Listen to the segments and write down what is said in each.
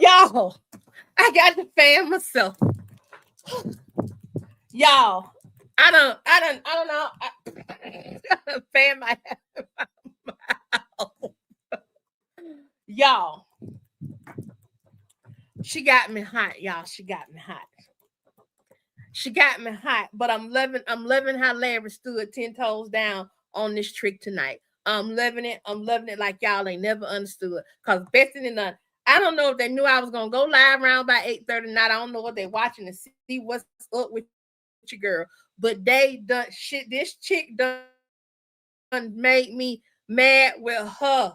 Y'all, I got to fan myself. Y'all, I don't know. I fan my y'all. She got me hot, y'all. She got me hot. She got me hot. But I'm loving how Larry stood 10 toes down on this trick tonight. I'm loving it. I'm loving it like y'all ain't never understood. Cause Bethany and I don't know if they knew I was gonna go live around by 8:30 tonight. I don't know what they're watching to see what's up with your girl. But they done shit. This chick done made me mad with her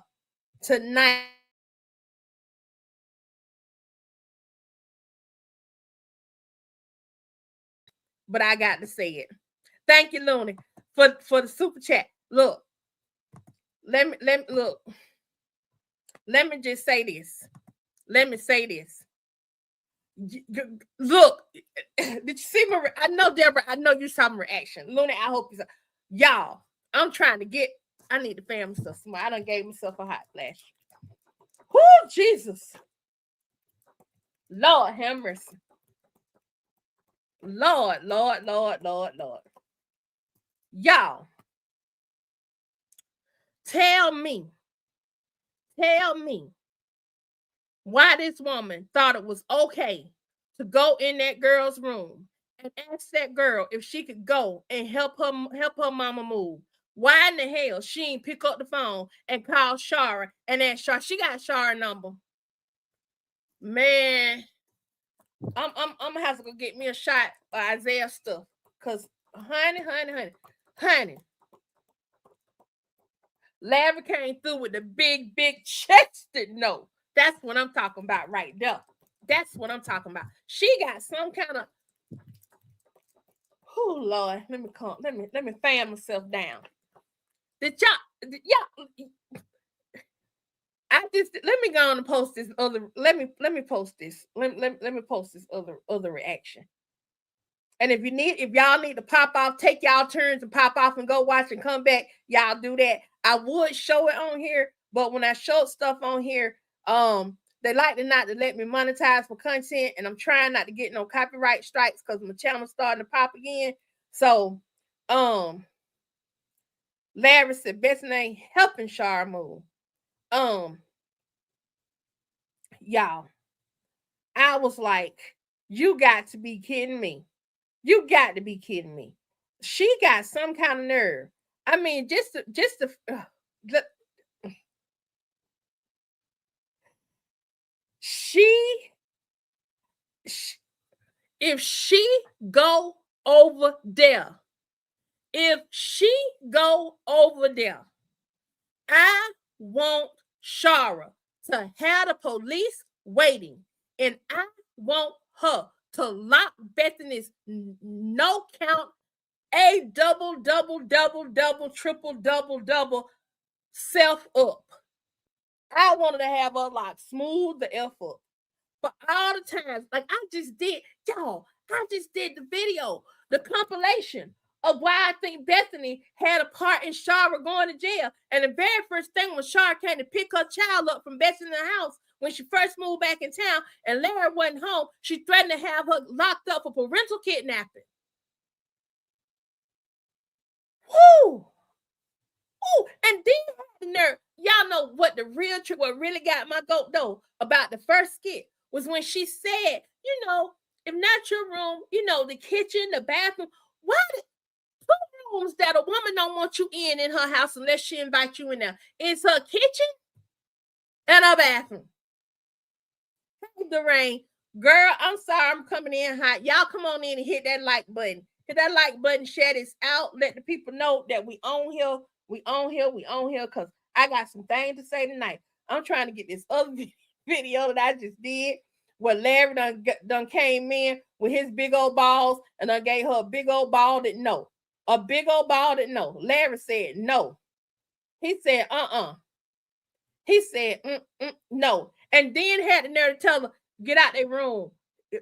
tonight. But I got to say it. Thank you, Looney, for the super chat. Look, let me just say this. Let me just say this. Look, did you see my? I know, Deborah. I know you saw my reaction. Looney, I hope you saw. Y'all, I'm trying to get. I need to fan myself some more. I done gave myself a hot flash. Whoo, Jesus, Lord have mercy. Lord, Lord, Lord, Lord, Lord. Y'all, tell me, tell me why this woman thought it was okay to go in that girl's room and ask that girl if she could go and help her mama move. Why in the hell she ain't pick up the phone and call Shara and ask Shara? She got Shara number. Man, I'm gonna have to go get me a shot of Isaiah stuff. Cause honey, Larry came through with the big chested no. That's what I'm talking about right there. That's what I'm talking about. She got some kind of oh Lord. Let me fan myself down. Y'all I just let me go on and post this other let me post this. Let me post this other reaction. And if y'all need to pop off, take y'all turns and pop off and go watch and come back, y'all do that. I would show it on here, but when I show stuff on here, they like to not to let me monetize for content, and I'm trying not to get no copyright strikes because my channel's starting to pop again. So, Larry said, "Best ain't helping Shar move." Um, y'all, I was like, "You got to be kidding me! You got to be kidding me!" She got some kind of nerve. I mean, the, she, she if she go over there, if she go over there, I want Shara to have the police waiting, and I want her to lock Bethany's no count a double, triple, double self up. I wanted to have her like smooth the F up. But all the times, like I just did, y'all, I just did the video, the compilation of why I think Bethany had a part in Shara going to jail. And the very first thing when Shara came to pick her child up from Bethany's house when she first moved back in town and Larry wasn't home, she threatened to have her locked up for parental kidnapping. Whoo! Ooh, and then y'all know what the real trick, what really got my goat though about the first skit was when she said, if not your room, the kitchen, the bathroom, why two rooms that a woman don't want you in her house unless she invite you in there? It's her kitchen and her bathroom. Hey, Darain, girl, I'm sorry I'm coming in hot. Y'all come on in and hit that like button. Hit that like button, share this out, let the people know that we on here. We on here because I got some things to say tonight. I'm trying to get this other video that I just did where Larry done came in with his big old balls and I gave her a big old ball that no. A big old ball that no. Larry said no. He said, He said, no. And then had the nerve to tell her, get out their room.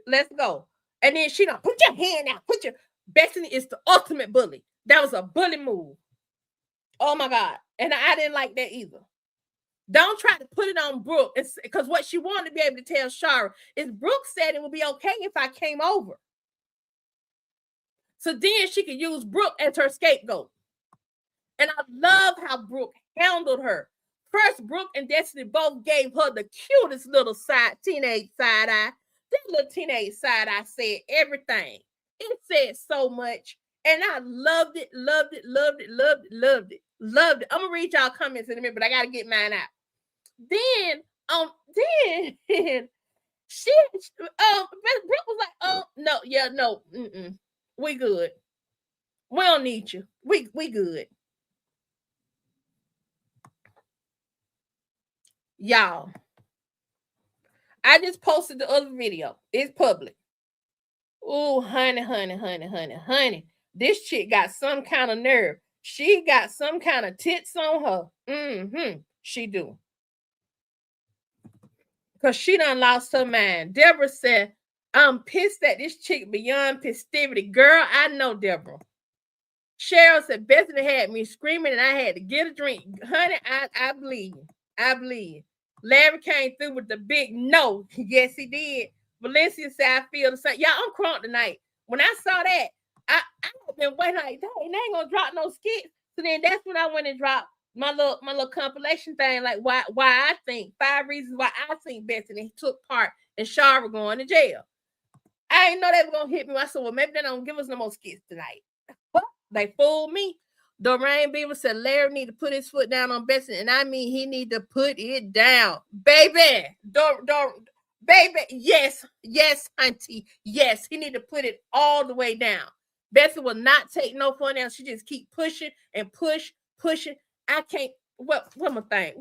Let's go. And then she don't put your hand out. Bethany is the ultimate bully. That was a bully move. Oh my God. And I didn't like that either. Don't try to put it on Brooke. It's because what she wanted to be able to tell Shara is Brooke said it would be okay if I came over. So then she could use Brooke as her scapegoat. And I love how Brooke handled her. First, Brooke and Destiny both gave her the cutest little teenage side eye. That little teenage side eye said everything. It said so much. And I loved it, loved it, loved it, loved it, loved it, loved it. I'm gonna read y'all comments in a minute, but I gotta get mine out. Then Brooke was like, oh no, yeah, no, we good. We don't need you. We good. Y'all, I just posted the other video. It's public. Oh, honey. This chick got some kind of nerve. She got some kind of tits on her. She do. Because she done lost her mind. Deborah said, I'm pissed at this chick beyond festivity. Girl, I know Deborah. Cheryl said, Bethany had me screaming and I had to get a drink. Honey, I believe you. I believe you. Larry came through with the big no. Yes, he did. Valencia said, I feel the same. Y'all, I'm crunk tonight. When I saw that, I have been waiting like, dang, they ain't gonna drop no skits. So then that's when I went and dropped my little compilation thing, like why I think 5 reasons why I think Bethany took part in Shara going to jail. I didn't know they were gonna hit me. I said, well, maybe they don't give us no more skits tonight. They fooled me. Doreen Beaver said Larry need to put his foot down on Bethany, and I mean he need to put it down, baby. Don't, baby. Yes, auntie. Yes, he need to put it all the way down. Bethany will not take no fun down. She just keep pushing and pushing. I can't. What my thing?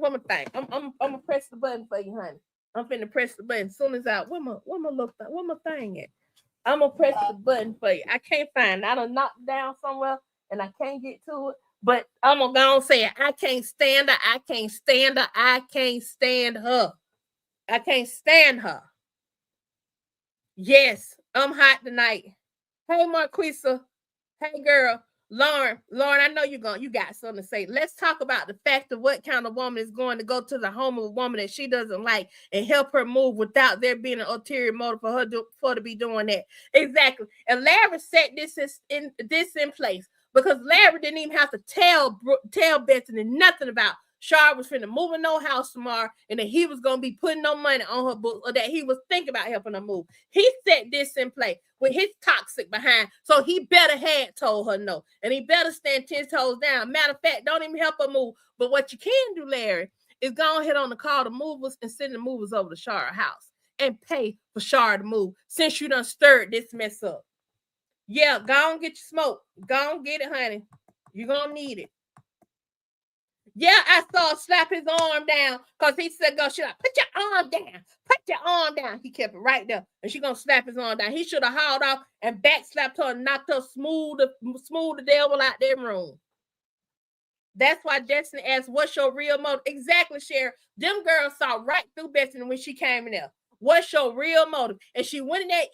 I'm gonna press the button for you, honey. I'm finna press the button as soon as I. Where my thing at? I'm gonna press the button for you. I can't find it. I done knocked down somewhere and I can't get to it. But I'm gonna go and say it. I can't stand her. I can't stand her. I can't stand her. I can't stand her. Yes, I'm hot tonight. Hey, Marquisa. Hey, girl. Lauren, I know you got something to say. Let's talk about the fact of what kind of woman is going to go to the home of a woman that she doesn't like and help her move without there being an ulterior motive for her to be doing that. Exactly. And Larry set this in place because Larry didn't even have to tell Bethany nothing about Shar was finna move in no house tomorrow and that he was going to be putting no money on her book or that he was thinking about helping her move. He set this in play with his toxic behind. So he better had told her no. And he better stand 10 toes down. Matter of fact, don't even help her move. But what you can do, Larry, is go ahead on the call the movers and send the movers over to Shara's house and pay for Shara to move since you done stirred this mess up. Yeah, go on get your smoke. Go on get it, honey. You're going to need it. Yeah, I saw slap his arm down because he said, go, she like, put your arm down. Put your arm down. He kept it right there. And she going to slap his arm down. He should have hauled off and back slapped her and knocked her smooth the devil out their room. That's why Destiny asked, what's your real motive? Exactly, Cher. Them girls saw right through Destiny when she came in there. What's your real motive? And she went in there,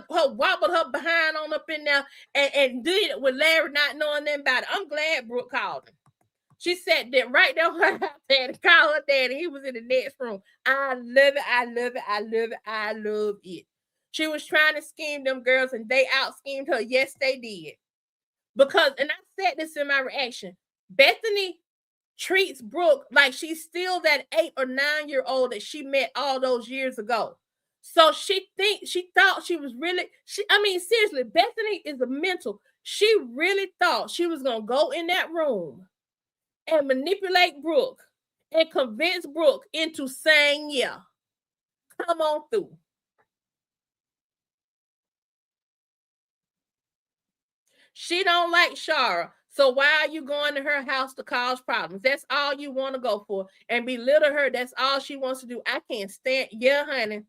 wobbled her behind on up in there and did it with Larry not knowing nothing about it. I'm glad Brooke called him. She sat there right there her and called her dad, and he was in the next room. I love it. She was trying to scheme them girls, and they out schemed her. Yes, they did. Because, and I said this in my reaction, Bethany treats Brooke like she's still that 8 or 9 year old that she met all those years ago. So she thought she was really, seriously, Bethany is a mental. She really thought she was going to go in that room and manipulate Brooke and convince Brooke into saying, yeah, come on through. She don't like Shara. So why are you going to her house to cause problems? That's all you want to go for. And belittle her. That's all she wants to do. I can't stand. Yeah, honey.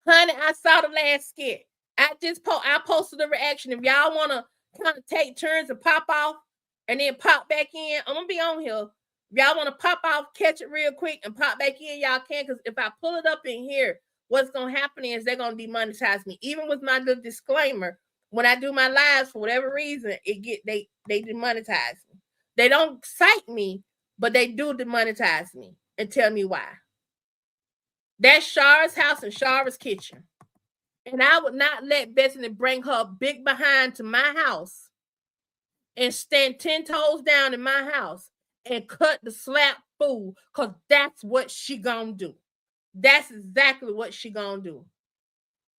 Honey, I saw the last skit. I posted the reaction. If y'all want to kind of take turns and pop off and then pop back in, I'm going to be on here. If y'all want to pop off, catch it real quick and pop back in, y'all can. Because if I pull it up in here, what's going to happen is they're going to demonetize me. Even with my little disclaimer, when I do my lives, for whatever reason, they demonetize me. They don't cite me, but they do demonetize me and tell me why. That's Shara's house and Shara's kitchen. And I would not let Bethany bring her big behind to my house and stand 10 toes down in my house and cut the slap food, because that's what she gonna do. That's exactly what she gonna do.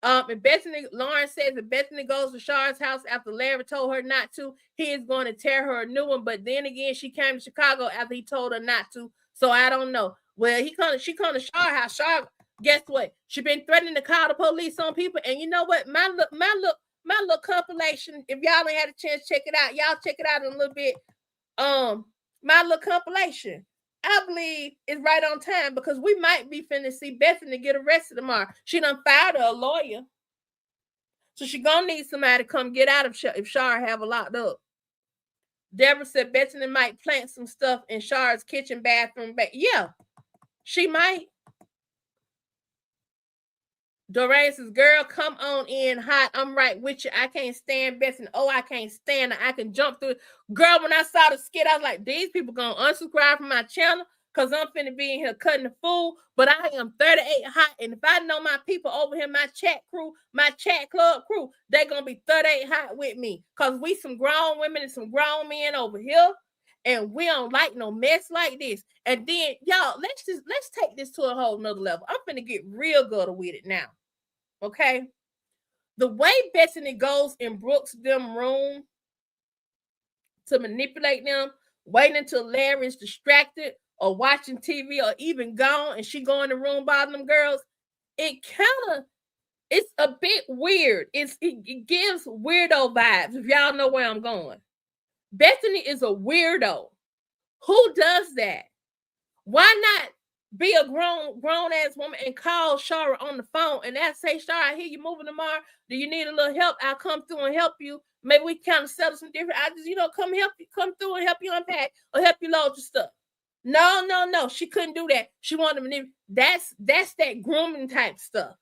And Bethany, Lauren says if Bethany goes to Shara's house after Larry told her not to, he is going to tear her a new one. But then again, she came to Chicago after he told her not to. So I don't know. Well, she come to Shara's house. Shara, guess what? She been threatening to call the police on people. And you know what? My little compilation. If y'all ain't had a chance, check it out. Y'all check it out in a little bit. My little compilation, I believe, is right on time, because we might be finna see Bethany get arrested tomorrow. She done fired her a lawyer, so she gonna need somebody to come get out of if Shara have her locked up. Deborah said Bethany might plant some stuff in Shara's kitchen bathroom back. Yeah, she might. Doreen says, girl, come on in hot. I'm right with you. I can't stand Bethany. Oh, I can't stand her. I can jump through. Girl, when I saw the skit, I was like, these people gonna unsubscribe from my channel because I'm finna be in here cutting the fool. But I am 38 hot. And if I know my people over here, my chat crew, my chat club crew, they're gonna be 38 hot with me. Because we some grown women and some grown men over here. And we don't like no mess like this. And then, y'all, let's take this to a whole nother level. I'm finna get real good with it now. Okay? The way Bethany goes in Brooks' them room to manipulate them, waiting until Larry's distracted or watching TV or even gone, and she go in the room by them girls, it's a bit weird. It gives weirdo vibes, if y'all know where I'm going. Bethany is a weirdo. Who does that? Why not be a grown ass woman and call Shara on the phone and say, Shara, I hear you moving tomorrow. Do you need a little help? I'll come through and help you. Maybe we kind of settle some different. I just, come through and help you unpack or help you load your stuff. No. She couldn't do that. She wanted to manipulate. That's that grooming type stuff.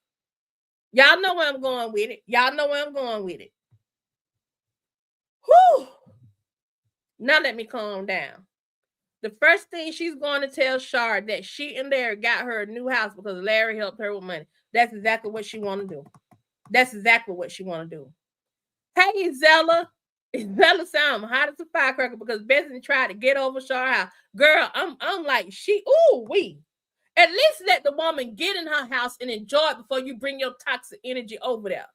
Y'all know where I'm going with it. Whew. Now let me calm down. The first thing she's going to tell Shar that she and Larry got her a new house because Larry helped her with money. That's exactly what she want to do. Hey, Zella. Zella sound hot as a firecracker because Bethany tried to get over Shar house. Girl, I'm like, at least let the woman get in her house and enjoy it before you bring your toxic energy over there.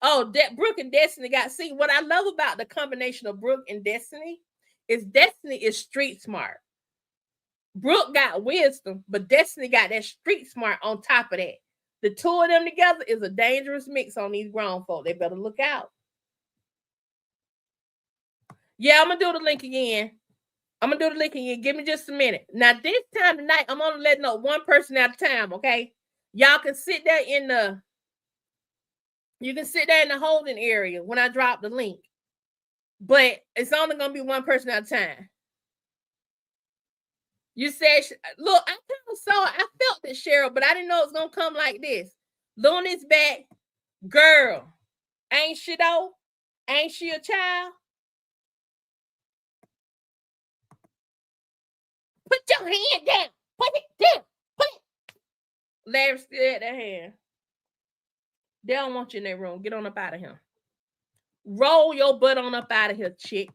Oh, Brooke and Destiny see, what I love about the combination of Brooke and Destiny is Destiny is street smart. Brooke got wisdom, but Destiny got that street smart on top of that. The two of them together is a dangerous mix on these grown folk. They better look out. Yeah, I'm going to do the link again. Give me just a minute. Now, this time tonight, I'm only letting know one person at a time, okay? Y'all can sit there in the holding area when I drop the link. But it's only going to be one person at a time. You said, look, I felt it, Cheryl, but I didn't know it was going to come like this. Looney's back. Girl, ain't she though? Ain't she a child? Put your hand down. Put it down. Put it. Larry still at the hand. They don't want you in that room. Get on up out of here. Roll your butt on up out of here, chick.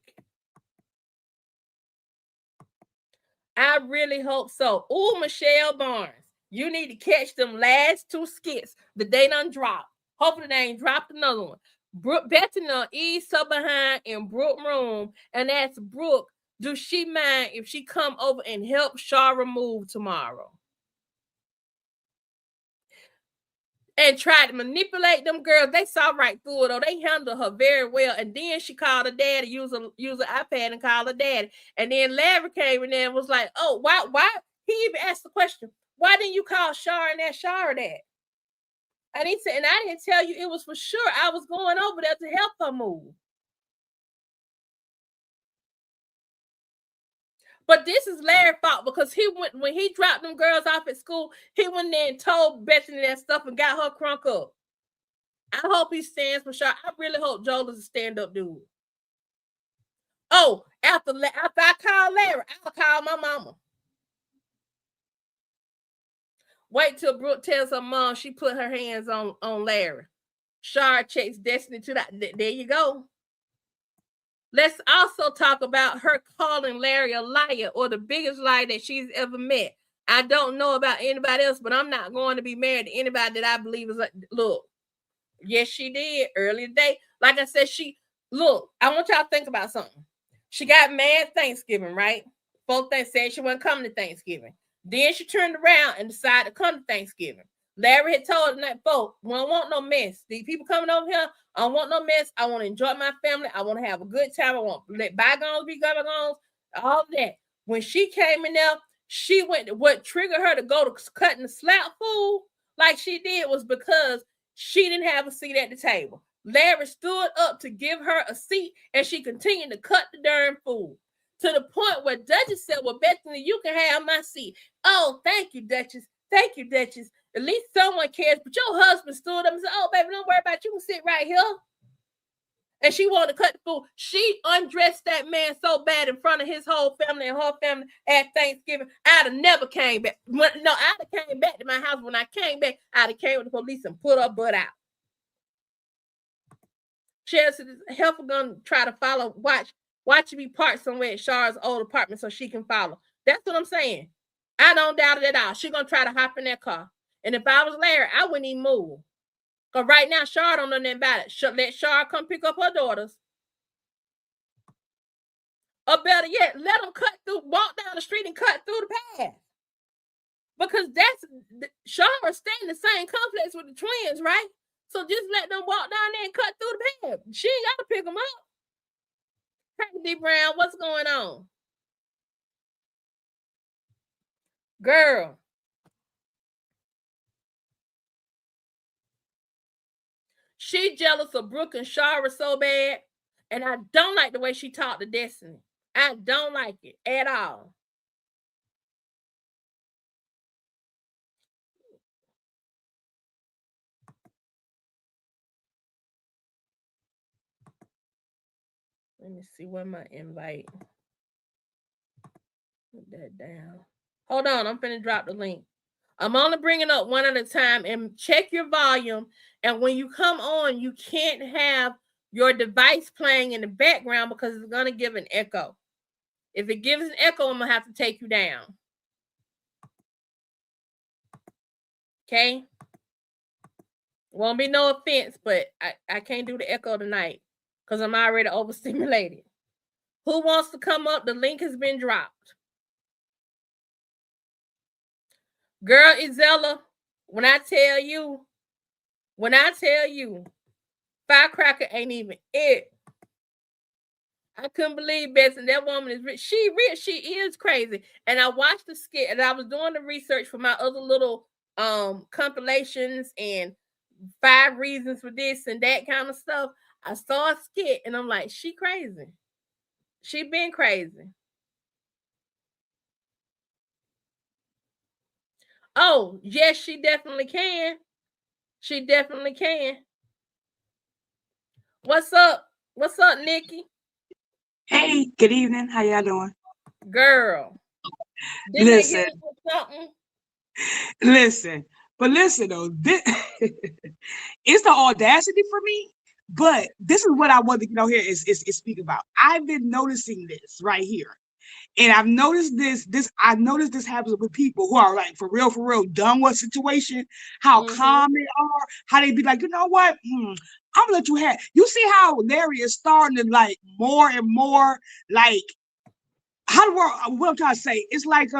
I really hope so. Ooh, Michelle Barnes. You need to catch them last two skits that they done dropped. Hopefully they ain't dropped another one. Bethany ease her behind in Brooke room and ask Brooke, do she mind if she come over and help Shara move tomorrow? And tried to manipulate them girls. They saw right through it, though. They handled her very well. And then she called her daddy, use an iPad and called her daddy. And then Larry came in there and was like, oh, why? He even asked the question, why didn't you call Shara and ask Shara that? And he said, and I didn't tell you it was for sure. I was going over there to help her move. But this is Larry's fault because when he dropped them girls off at school, he went there and told Bethany that stuff and got her crunk up. I hope he stands for sure. I really hope Joel is a stand-up dude. Oh, after I call Larry, I'll call my mama. Wait till Brooke tells her mom she put her hands on Larry. Shar checks Destiny to that. There you go. Let's also talk about her calling Larry a liar, or the biggest liar that she's ever met. I don't know about anybody else, but I'm not going to be married to anybody that I believe is like, look. Yes, she did earlier today. Like I said, look, I want y'all to think about something. She got mad Thanksgiving, right? Folks said she wasn't coming to Thanksgiving. Then she turned around and decided to come to Thanksgiving. Larry had told her that, folks, we don't want no mess. These people coming over here, I don't want no mess. I want to enjoy my family. I want to have a good time. I want to let bygones be bygones. All of that. When she came in there, she went. What triggered her to go to cutting the slap food like she did was because she didn't have a seat at the table. Larry stood up to give her a seat, and she continued to cut the darn food to the point where Duchess said, well, Bethany, you can have my seat. Oh, thank you, Duchess. Thank you, Duchess. At least someone cares. But your husband stood up and said, oh, baby, don't worry about it. You can sit right here. And she wanted to cut the food. She undressed that man so bad in front of his whole family and her family at Thanksgiving. I'd have never came back. No, I'd have came back to my house. When I came back, I'd have came with the police and put her butt out. Chelsea, helper gonna try to follow, watch you be parked somewhere at Char's old apartment so she can follow. That's what I'm saying. I don't doubt it at all. She's gonna try to hop in that car. And if I was Larry, I wouldn't even move. Because right now, Char don't know nothing about it. Let Char come pick up her daughters. Or better yet, let them walk down the street and cut through the path. Because Char stay in the same complex with the twins, right? So just let them walk down there and cut through the path. She ain't got to pick them up. Hey, D Brown, what's going on? Girl. She jealous of Brooke and Shara so bad. And I don't like the way she talked to Destiny. I don't like it at all. Let me see where my invite. Put that down. Hold on, I'm finna drop the link. I'm only bringing up one at a time, and check your volume. And when you come on, you can't have your device playing in the background because it's going to give an echo. If it gives an echo, I'm going to have to take you down. Okay? Won't be no offense, but I can't do the echo tonight because I'm already overstimulated. Who wants to come up? The link has been dropped. Girl, Izella, when I tell you, Firecracker ain't even it. I couldn't believe Bessie. That woman is rich. She is crazy. And I watched the skit, and I was doing the research for my other little compilations and 5 reasons for this and that kind of stuff. I saw a skit, and I'm like, she crazy. She been crazy. Oh, yes, she definitely can. She definitely can. What's up? What's up, Nikki? Hey, good evening. How y'all doing? Girl. Listen. Listen though, it's the audacity for me. But this is what I want to here is speak about. I've been noticing this right here. And I've noticed this happens with people who are like for real done with situation, how calm they are, how they be like, you know what? I'm gonna let you have. You see how Larry is starting to like more and more like what I'm trying to say. It's like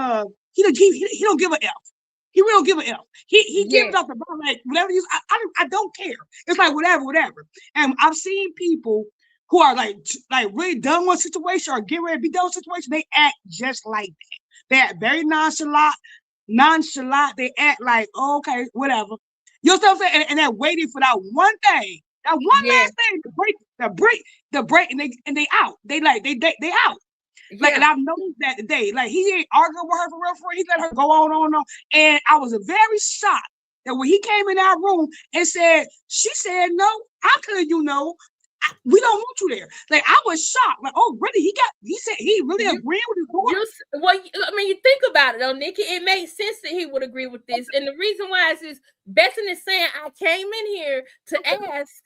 he don't give a F. He really don't give a F. He gives up about like whatever you. I don't care. It's like whatever. And I've seen people who are like really done with situation or get ready to be done with situation. They act just like that. They act very nonchalant. They act like, oh, okay, whatever. You know what I'm saying? And they're waiting for that one thing, that one last thing to break, and they out. They out. Like, and I've noticed that today. Like, he ain't arguing with her for real. He let her go on. And I was very shocked that when he came in our room and said, she said no. How could you know? We don't want you there. Like I was shocked. Like, oh, really? He said he really You, agreed with his daughter. well, I mean, you think about it, though, Nikki. It makes sense that he would agree with this, and the reason why is Bethany is saying, "I came in here to ask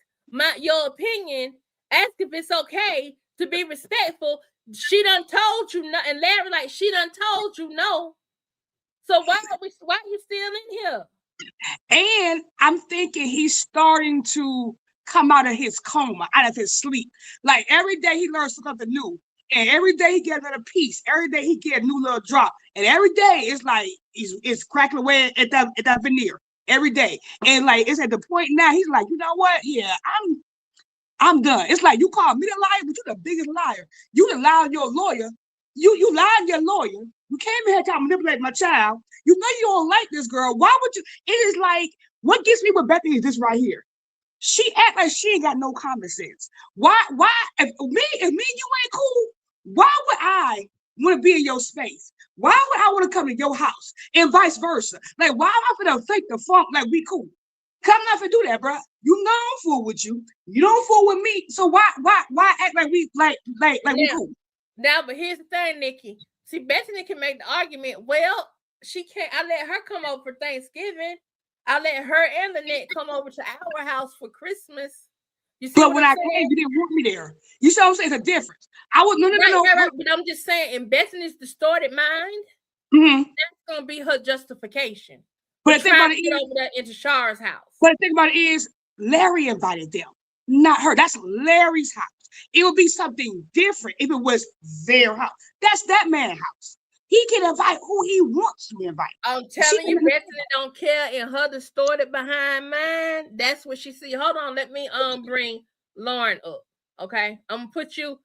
your opinion, ask if it's okay to be respectful." She done told you no, and Larry like she done told you no. So why are you still in here? And I'm thinking he's starting to come out of his coma, out of his sleep. Like every day he learns something new. And every day he get another piece. Every day he get a new little drop. And every day it's like it's cracking away at that veneer. Every day. And like it's at the point now, he's like, you know what? Yeah, I'm done. It's like you call me the liar, but you're the biggest liar. You allowed your lawyer. You lied to your lawyer. You came here trying to manipulate my child. You know you don't like this girl. Why would you? It is like what gets me with Bethany is this right here. She act like she ain't got no common sense. Why? If me and you ain't cool, why would I want to be in your space? Why would I want to come to your house? And vice versa. Like, why am I gonna fake the funk like we cool? Come not to do that, bro. You know I'm fool with you. You don't fool with me. So why act like we we cool? Now, but here's the thing, Nikki. See, Bethany can make the argument. Well, she can't. I let her come over for Thanksgiving. I let her and Lynette come over to our house for Christmas. You see, but when I came, you didn't want me there. You see what I'm saying? It's a difference. I was no. Right. But I'm just saying, in Bethany's distorted mind, that's gonna be her justification. But think about it get over there into Char's house. But the thing about it is, Larry invited them, not her. That's Larry's house. It would be something different if it was their house. That's that man's house. He can invite who he wants to invite. I'm telling you, Bethany don't care in her distorted behind mind. That's what she see. Hold on, let me bring Lauren up. Okay, I'm gonna put you.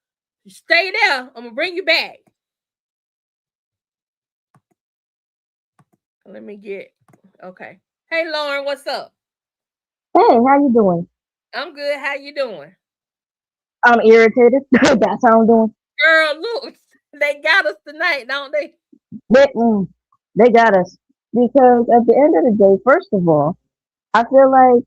Stay there. I'm gonna bring you back. Let me get. Okay. Hey, Lauren, what's up? Hey, how you doing? I'm good. How you doing? I'm irritated. That's how I'm doing. Girl, look, they got us tonight, don't they? They got us. Because at the end of the day, first of all, I feel like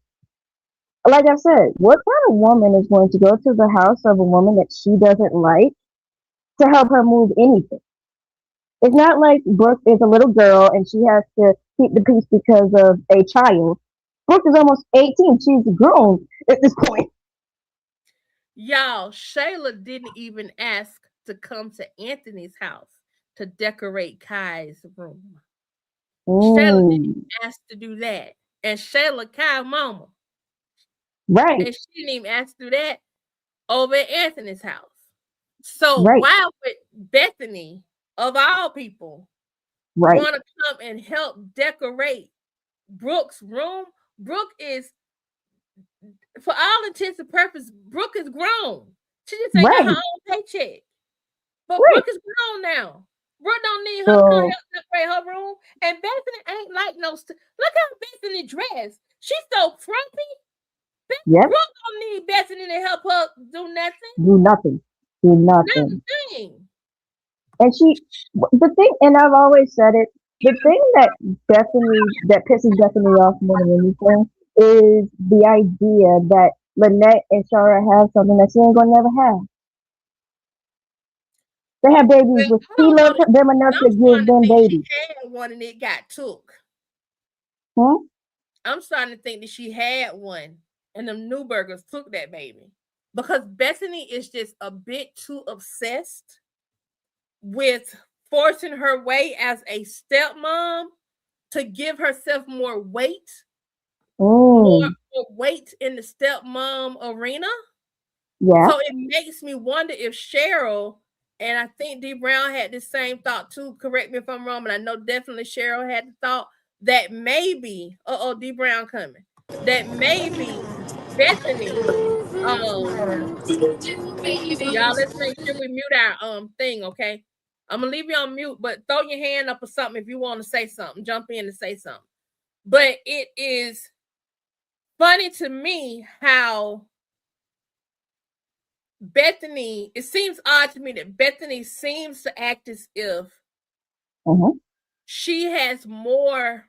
I said, what kind of woman is going to go to the house of a woman that she doesn't like to help her move anything? It's not like Brooke is a little girl and she has to keep the peace because of a child. Brooke is almost 18. She's grown at this point. Y'all, Shayla didn't even ask to come to Anthony's house to decorate Kai's room. Shayla didn't ask to do that. And Shayla, Kai mama. Right. And she didn't even ask to do that over at Anthony's house. So why would Bethany, of all people, want to come and help decorate Brooke's room? Brooke is, for all intents and purposes, Brooke is grown. She just ain't got her own paycheck. But Brooke is grown now. Brooke don't need her to come help decorate her room. And Bethany ain't like no. Look how Bethany dressed. She's so frumpy. Brooke don't need Bethany to help her do nothing. Do nothing. And the thing, and I've always said it, the thing that pisses Bethany off more than anything is the idea that Lynette and Shara have something that she ain't gonna never have. They have babies with he loves them enough to give them babies. She had one and it got took. Huh? I'm starting to think that she had one and them Newburgers took that baby. Because Bethany is just a bit too obsessed with forcing her way as a stepmom to give herself more weight. More weight in the stepmom arena. Yeah. So it makes me wonder if Cheryl, and I think D Brown had the same thought too. Correct me if I'm wrong, but I know definitely Cheryl had the thought that maybe, D Brown coming, that maybe Bethany, y'all, let's make sure we mute our thing, okay? I'm gonna leave you on mute, but throw your hand up or something if you want to say something. Jump in and say something. But it is funny to me how Bethany, it seems odd to me that Bethany seems to act as if she has more,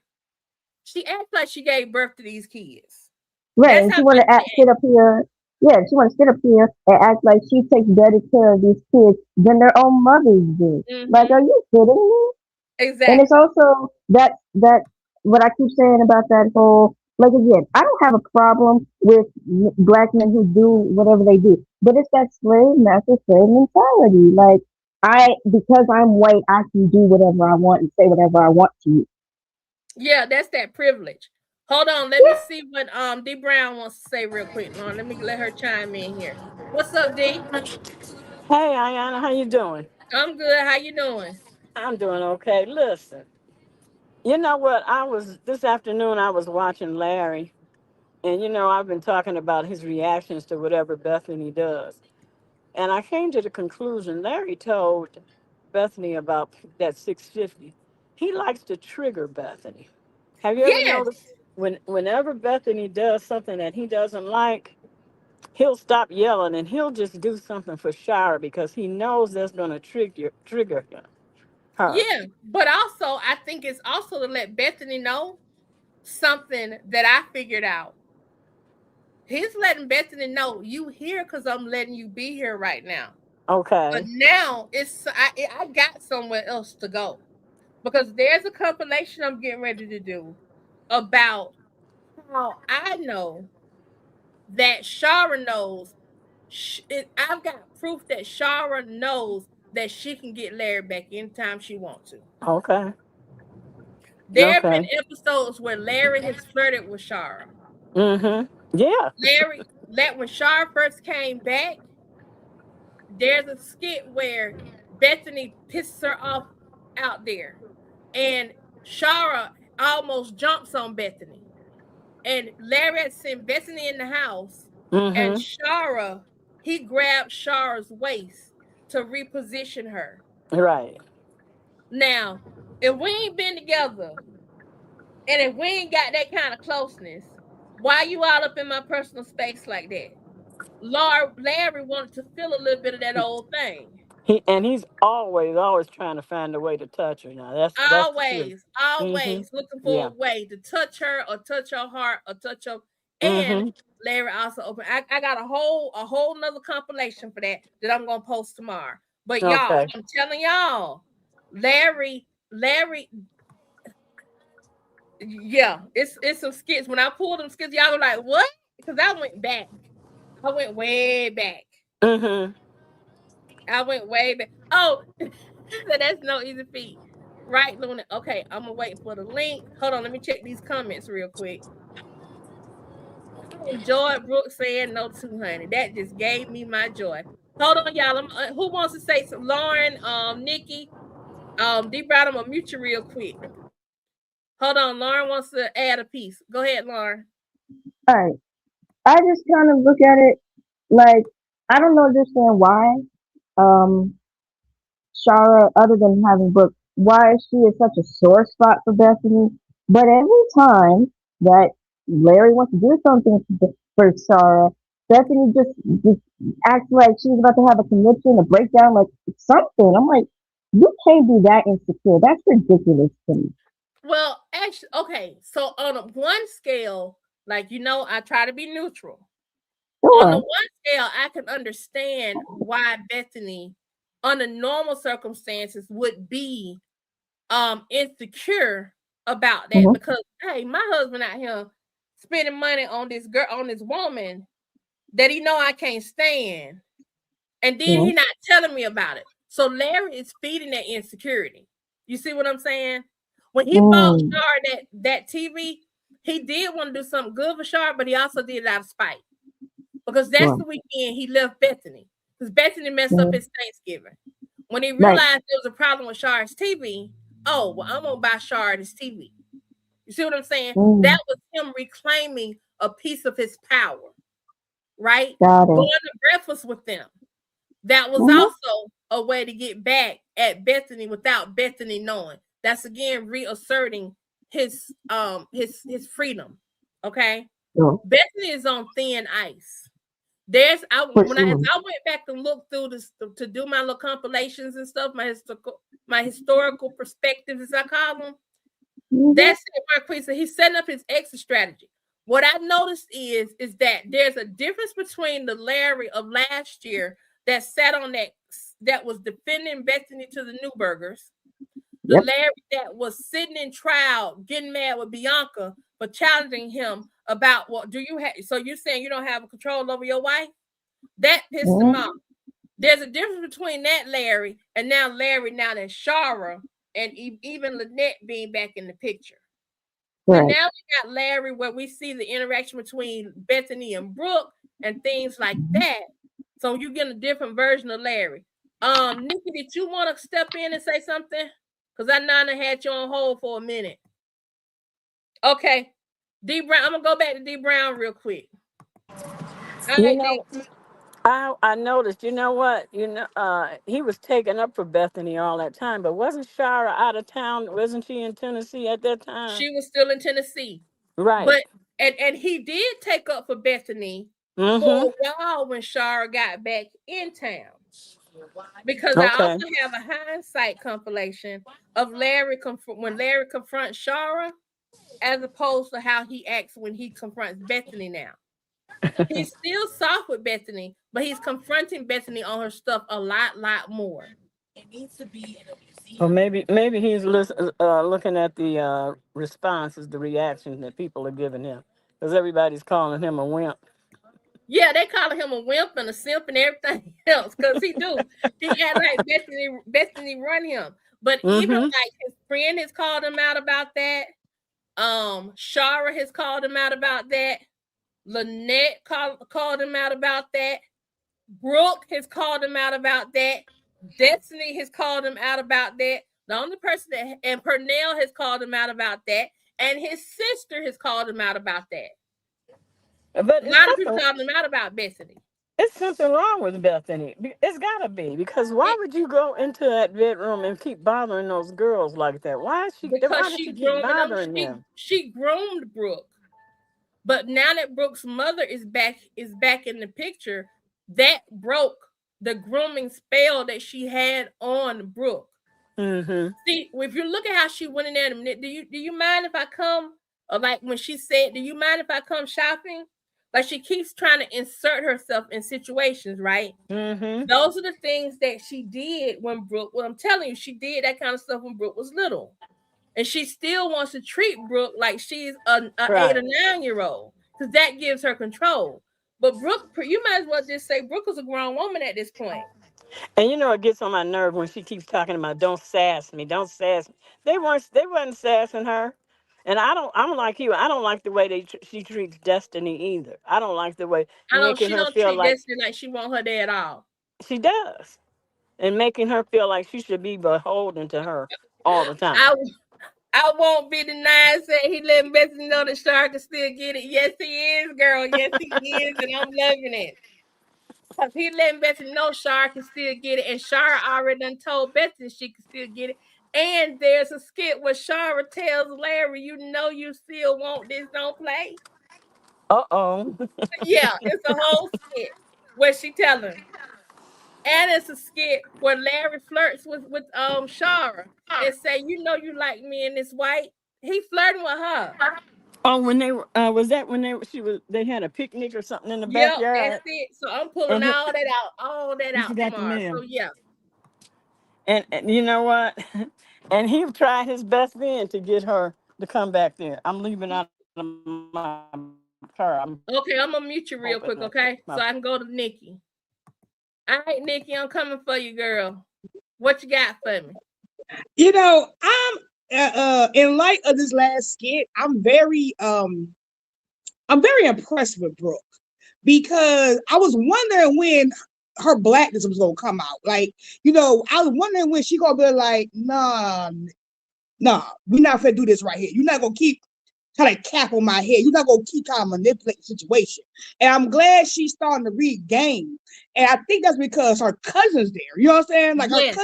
she acts like she gave birth to these kids. Right, and she want to sit up here Yeah, she want to sit up here and act like she takes better care of these kids than their own mothers do. Like, Mm-hmm. are you kidding me? And it's Exactly. also that what I keep saying about that whole, like, again, I don't have a problem with black men who do whatever they do, but it's that slave master slave mentality. Like, because I'm white, I can do whatever I want and say whatever I want to you. Yeah, that's that privilege. Hold on, let me see what D Brown wants to say real quick, Lauren. Let me let her chime in here. What's up, D? Hey, Ayana, how you doing? I'm good. How you doing? I'm doing okay. Listen, you know what? I was this afternoon. I was watching Larry, and I've been talking about his reactions to whatever Bethany does, and I came to the conclusion. Larry told Bethany about that 650. He likes to trigger Bethany. Have you ever Yes. noticed whenever Bethany does something that he doesn't like, he'll stop yelling and he'll just do something for Shara because he knows that's going to trigger her. Yeah. But also, I think it's also to let Bethany know something that I figured out. He's letting Bethany know you here because I'm letting you be here right now. But Okay. now I got somewhere else to go because there's a compilation I'm getting ready to do about how I know that Shara knows. I've got proof that Shara knows that she can get Larry back anytime she wants to. Okay. There have been Okay. episodes where Larry has flirted with Shara. Mm-hmm. Yeah. When Shara first came back, there's a skit where Bethany pisses her off out there, and Shara almost jumps on Bethany. And Larry had sent Bethany in the house, and Mm-hmm. Shara, he grabbed Shara's waist to reposition her. Right. Now, if we ain't been together and if we ain't got that kind of closeness, why you all up in my personal space like that? Larry wanted to feel a little bit of that old thing. He's always trying to find a way to touch her. Now that's the truth. Always, Mm-hmm. always looking for Yeah. a way to touch her or touch her heart or touch her. And Mm-hmm. Larry also opened. I got a whole nother compilation for that I'm gonna post tomorrow. But y'all, Okay. I'm telling y'all, Larry, yeah, it's some skits. When I pulled them skits, y'all were like, what? Because I went back. I went way back. Mm-hmm. I went way back. Oh, so that's no easy feat. Right, Luna. Okay, I'm gonna wait for the link. Hold on, let me check these comments real quick. I enjoyed Brooke saying no to honey. That just gave me my joy. Hold on, y'all. Who wants to say some? Lauren, Nikki, D Brown, I'm gonna mute you real quick. Hold on, Lauren wants to add a piece. Go ahead, Lauren. All right. I just kind of look at it like I don't understand why um Shara, other than having books, why she is such a sore spot for Bethany. But every time that Larry wants to do something for Shara, Bethany just acts like she's about to have a connection, a breakdown, like something. I'm like, you can't be that insecure. That's ridiculous to me. Well, actually, okay. So on one scale, like I try to be neutral. On the Sure. one scale, I can understand why Bethany, under normal circumstances, would be insecure about that Mm-hmm. because hey, my husband out here spending money on this girl, on this woman that he know I can't stand, and then Yeah. he not telling me about it. So Larry is feeding that insecurity. You see what I'm saying? When he bought Mm. Shar that TV, he did want to do something good for Shar, but he also did it out of spite because that's Sure. the weekend he left Bethany because Bethany messed up Mm. his Thanksgiving. When he Right. realized there was a problem with Shar's TV, oh well, I'm gonna buy Shar this TV. You see what I'm saying? That Mm. was him reclaiming a piece of his power, right? Got Going it. to breakfast with them. That was Mm-hmm. also a way to get back at Bethany without Bethany knowing. That's again reasserting his freedom. Okay. Sure. Bethany is on thin ice. There's I For when I as sure. I went back and looked through this to do my little compilations and stuff, my historical perspectives, as I call them. Mm-hmm. That's it, Marquisa. He's setting up his exit strategy. what I noticed is that there's a difference between the Larry of last year that sat on that was defending Bethany to the Newburgers, the Yep. Larry that was sitting in trial getting mad with Bianca for challenging him about what do you have, so you're saying you don't have control over your wife? That pissed him off. Mm-hmm. There's a difference between that Larry and now Larry, now that Shara and even Lynette being back in the picture. So Right. now we got Larry where we see the interaction between Bethany and Brooke and things like that. So you get a different version of Larry. Nikki, did you want to step in and say something? Because I know I had you on hold for a minute. Okay. D Brown, I'm gonna go back to D Brown real quick. All You right, D. know, I noticed. You know what? He was taking up for Bethany all that time, but wasn't Shara out of town? Wasn't she in Tennessee at that time? She was still in Tennessee. Right. But and he did take up for Bethany for Mm-hmm. a while when Shara got back in town. Because I Okay. also have a hindsight compilation of when Larry confronts Shara, as opposed to how he acts when he confronts Bethany now. He's still soft with Bethany, but he's confronting Bethany on her stuff a lot more. Well, maybe he's looking at the responses, the reactions that people are giving him, because everybody's calling him a wimp. Yeah, they calling him a wimp and a simp and everything else because he do. He act like Bethany run him. But even Mm-hmm. like his friend has called him out about that. Shara has called him out about that. Lynette called him out about that. Brooke has called him out about that. Destiny has called him out about that. The only person that and Pernell has called him out about that. And his sister has called him out about that. But A lot of people called him out about Bethany. it's something wrong with Bethany. It's gotta be, because why It, would you go into that bedroom and keep bothering those girls like that? Why is she? because Why did she she keep groomed bothering them? she groomed Brooke. But now that Brooke's mother is back in the picture, that broke the grooming spell that she had on Brooke. Mm-hmm. See, if you look at how she went in there, do you mind if I come? Or like when she said, "Do you mind if I come shopping?" Like she keeps trying to insert herself in situations, right? Mm-hmm. Those are the things that she did when Brooke. Well, I'm telling you, she did that kind of stuff when Brooke was little, and she still wants to treat Brooke like she's a 8 or 9 year old because that gives her control. But Brooke, you might as well just say Brooke is a grown woman at this point. And it gets on my nerve when she keeps talking about don't sass me, don't sass me. They wasn't sassing her. And I'm like you. I don't like the way she treats Destiny either. I don't like the way I don't. making She her don't feel treat like Destiny like she want her there at all. she does, and making her feel like she should be beholden to her all the I time. I won't be denied saying he letting Bethany know that Shark can still get it. Yes, he is, girl. Yes, he is, and I'm loving it. Cause he letting Bethany know Shar can still get it, and Shara already done told Bethany she can still get it. And there's a skit where Shara tells Larry, "You know you still want this, don't play." Uh-oh. Yeah, it's a whole skit where she tell him, and it's a skit where Larry flirts with Shara and say, "You know you like me in this white." He flirting with her. Oh, when they were was that when they had a picnic or something in the Yep, that's backyard, it. So I'm pulling and all that you out forgot the tomorrow. So name. yeah. And you know what? And he tried his best then to get her to come back there. I'm leaving out of my car. I'm Okay, I'm gonna hoping mute that you real quick, my okay? So I can go to Nikki. All right, Nikki, I'm coming for you, girl. What you got for me? I'm in light of this last skit, I'm very impressed with Brooke because I was wondering when her blackness was gonna come out. Like, I was wondering when she gonna be like, nah, we're not gonna do this right here. You're not gonna keep trying to cap on my head. You're not gonna keep trying to manipulate the situation. And I'm glad she's starting to regain. And I think that's because her cousin's there. You know what I'm saying? Like Yes.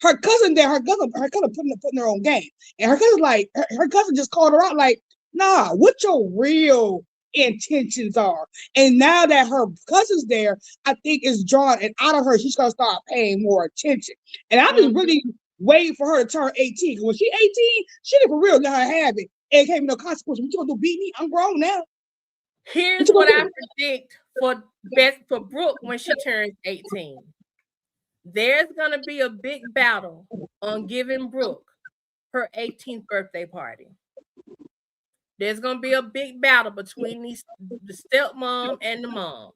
her cousin there, her cousin putting her own game. And her cousin her cousin just called her out like, nah, what your real intentions are. And now that her cousin's there, I think it's drawn and out of her, she's gonna start paying more attention. And I'm just Mm-hmm. really waiting for her to turn 18. When she's 18, she did for real let her have it. It can't be no consequence. What you gonna do? Beat me? I'm grown now. Here's What you what gonna I do? predict for Brooke when she turns 18. There's gonna be a big battle on giving Brooke her 18th birthday party. There's gonna be a big battle between the stepmom and the mom.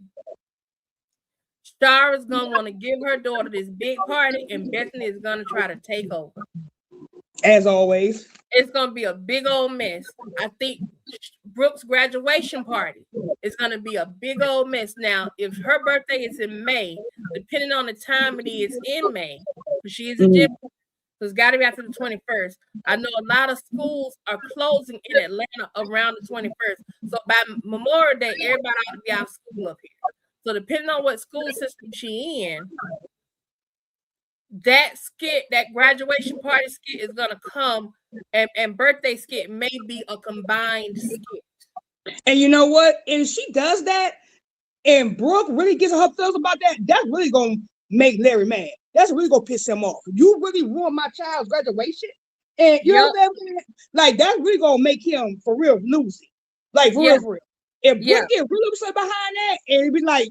Shara's gonna want to give her daughter this big party, and Bethany is gonna try to take over. As always. It's gonna be a big old mess. I think Brooke's graduation party is gonna be a big old mess. Now, if her birthday is in May, depending on the time it is in May, because she is a Mhm. gym, so it's got to be after the 21st. I know a lot of schools are closing in Atlanta around the 21st. So by Memorial Day, everybody ought to be out of school up here. So depending on what school system she in, that skit, that graduation party skit is gonna come, and birthday skit may be a combined skit. And you know what? And she does that, and Brooke really gets her feels about that. That's really gonna make Larry mad. That's really gonna piss him off. You really ruined my child's graduation, and you know Yep, what I'm saying? Like that's really gonna make him for real lose it. Like for yeah, real, for real. If yeah. Brooke get really upset behind that, and be like,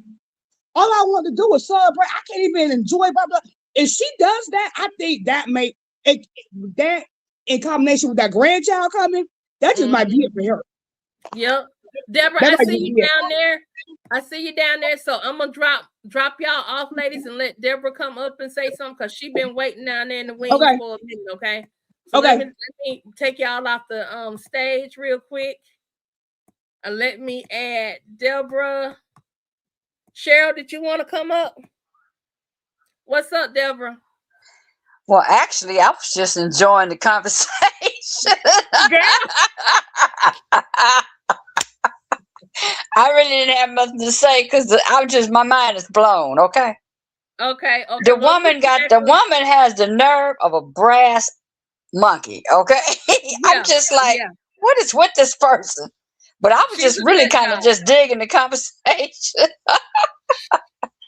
all I want to do is celebrate. I can't even enjoy blah blah. If she does that, I think that make it, that in combination with that grandchild coming, that just might be it Mm-hmm. for her. Yep. Deborah, That I might see just you be it. down there. I see you down there. So I'm gonna drop y'all off, ladies, and let Deborah come up and say something because she been waiting down there in the wings Okay, for a minute. Okay. So let okay. me take y'all off the stage real quick. And let me add Deborah. Cheryl, did you want to come up? What's up, Deborah? Well, actually, I was just enjoying the conversation. Girl. I really didn't have nothing to say because my mind is blown. Okay, Okay. the Well, put woman you got back the up. woman has the nerve of a brass monkey. Okay, I'm Yeah. just like, Yeah. what is with this person? But I was She's just a really nut kind of job. just digging the conversation.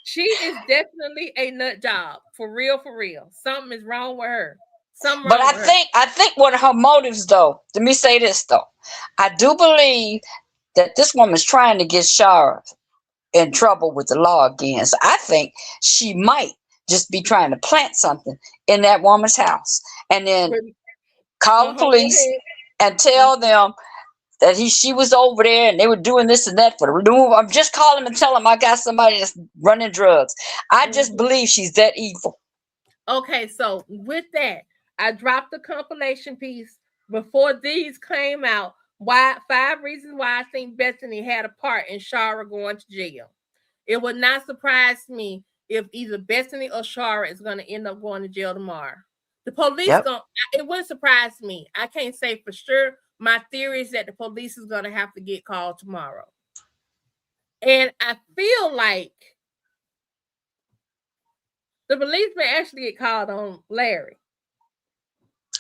She is definitely a nut job. For real, for real. Something is wrong with her. Something But wrong with her. I think one of her motives, though, let me say this though, I do believe that this woman's trying to get Shara in trouble with the law again. So I think she might just be trying to plant something in that woman's house and then call the Go police ahead. and tell them that she was over there and they were doing this and that for the remove. I'm just calling them and tell them I got somebody that's running drugs. I just Mhm. believe she's that evil. Okay, so with that, I dropped the compilation piece before these came out. Why 5 reasons why I think Bethany had a part in Shara going to jail. It would not surprise me if either Bethany or Shara is going to end up going to jail tomorrow. The police Yep. going it wouldn't surprise me. I can't say for sure. My theory is that the police is going to have to get called tomorrow. And I feel like the police may actually get called on Larry.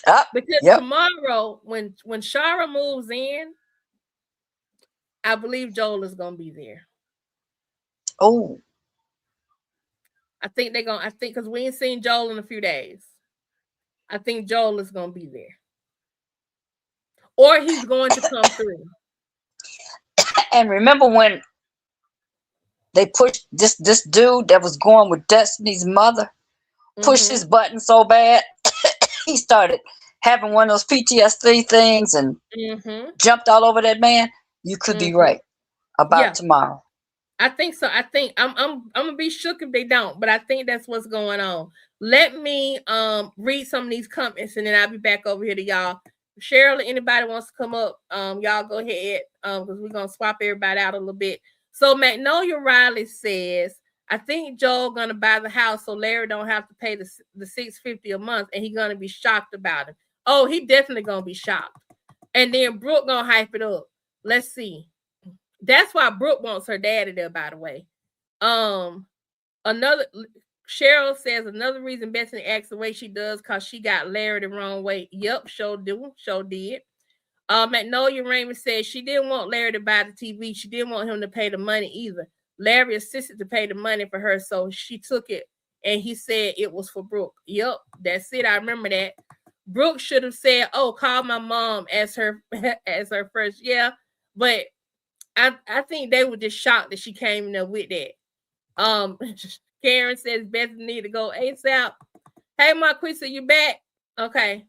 Up. Because Yep. tomorrow, when Shara moves in, I believe Joel is gonna be there. Oh. I think because we ain't seen Joel in a few days. I think Joel is gonna be there. Or he's going to come through. And remember when they pushed this dude that was going with Destiny's mother, pushed his Mm-hmm. button so bad he started having one of those PTSD things and Mm-hmm. jumped all over that man. You could be Mm-hmm. right about Yeah, tomorrow. I think so. I think I'm gonna be shook if they don't, but I think that's what's going on. Let me read some of these comments and then I'll be back over here to y'all. Cheryl, anybody wants to come up, y'all go ahead. Because we're gonna swap everybody out a little bit. So Magnolia Riley says, I think Joel gonna buy the house so Larry don't have to pay the $650 a month and he gonna be shocked about it. Oh, he definitely gonna be shocked. And then Brooke gonna hype it up. Let's see. That's why Brooke wants her daddy there, by the way. Another Cheryl says another reason Bethany acts the way she does because she got Larry the wrong way. Yep, sure did. Magnolia Raymond says she didn't want Larry to buy the TV. She didn't want him to pay the money either. Larry assisted to pay the money for her, so she took it and he said it was for Brooke. Yep, that's it. I remember that. Brooke should have said, "Oh, call my mom as her as her first." Yeah, but I think they were just shocked that she came in there with that. Karen says Bethany need to go ASAP. Hey, Marquisa, you back? Okay.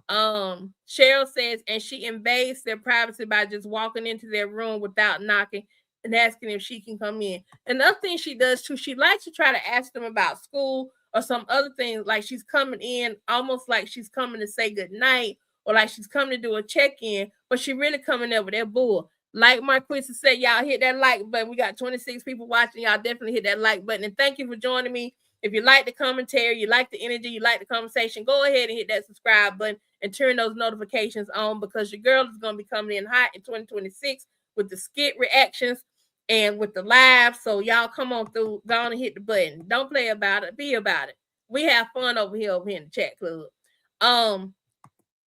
Cheryl says, and she invades their privacy by just walking into their room without knocking and asking if she can come in. Another thing she does too, she likes to try to ask them about school or some other things, like she's coming in almost like she's coming to say good night or like she's coming to do a check-in, but she really coming there with that bull. Like Marquisa said, y'all hit that like button. We got 26 people watching. Y'all definitely hit that like button. And thank you for joining me. If you like the commentary, you like the energy, you like the conversation, go ahead and hit that subscribe button and turn those notifications on, because your girl is going to be coming in hot in 2026 with the skit reactions and with the live. So y'all come on through, go on and hit the button. Don't play about it, be about it. We have fun over here in the chat club.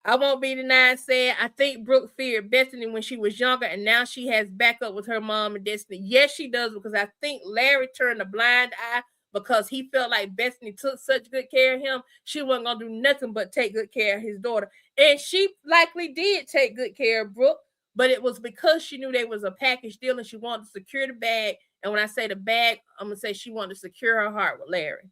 I won't be denied said, I think Brooke feared Bethany when she was younger, and now she has backup with her mom and Destiny. Yes, she does, because I think Larry turned a blind eye because he felt like Bethany took such good care of him. She wasn't going to do nothing but take good care of his daughter. And she likely did take good care of Brooke, but it was because she knew there was a package deal and she wanted to secure the bag. And when I say the bag, I'm going to say she wanted to secure her heart with Larry.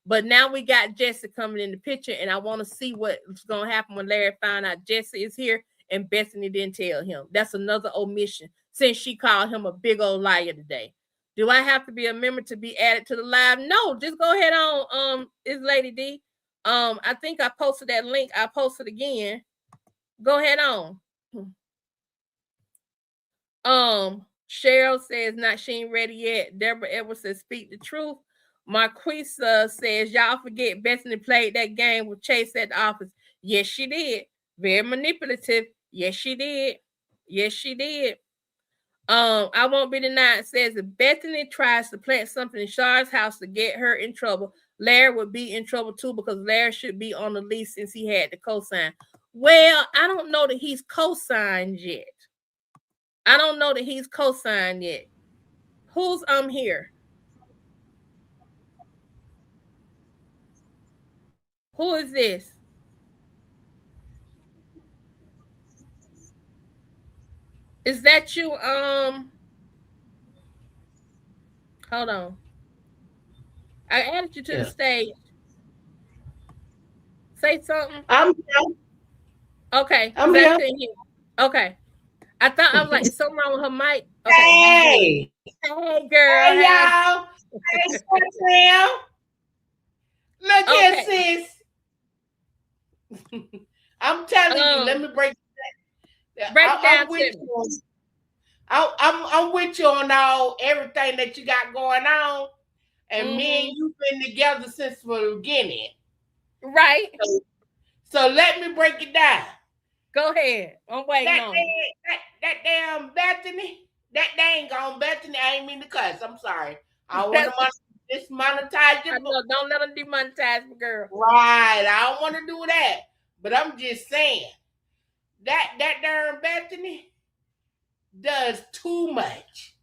But now we got Jesse coming in the picture, and I want to see what's going to happen when Larry found out Jesse is here and Bethany didn't tell him. That's another omission since she called him a big old liar today. Do I have to be a member to be added to the live? No, just go ahead on. It's Lady D. I think I posted that link. I posted again. Go ahead on. Cheryl says not she ain't ready yet. Deborah Edwards says speak the truth. Marquisa says y'all forget Bethany played that game with Chase at the office. Yes, she did. Very manipulative. Yes, she did. Yes, she did. I won't be denied says if Bethany tries to plant something in Char's house to get her in trouble, Larry would be in trouble too, because Larry should be on the lease since he had the cosign. Well, I don't know that he's co-signed yet. I don't know that he's co-signed yet. Who's here? Who is this? Is that you? Hold on. I added you to the stage. Say something. I'm here. Okay. I'm here. Okay. I thought I was like, is something wrong with her mic? Okay. Hey. Hey, girl. Hey, y'all. Hey, Sam. Look here, sis. I'm telling you, let me break it down. I'm with you on everything that you got going on. And me and you been together since the beginning. Right. So let me break it down. Go ahead. I'm waiting on that damn Bethany. That dang on Bethany. I ain't mean to cuss. I'm sorry. I want to dismonetize you. Don't let them demonetize me, girl. Right. I don't want to do that. But I'm just saying that darn Bethany does too much.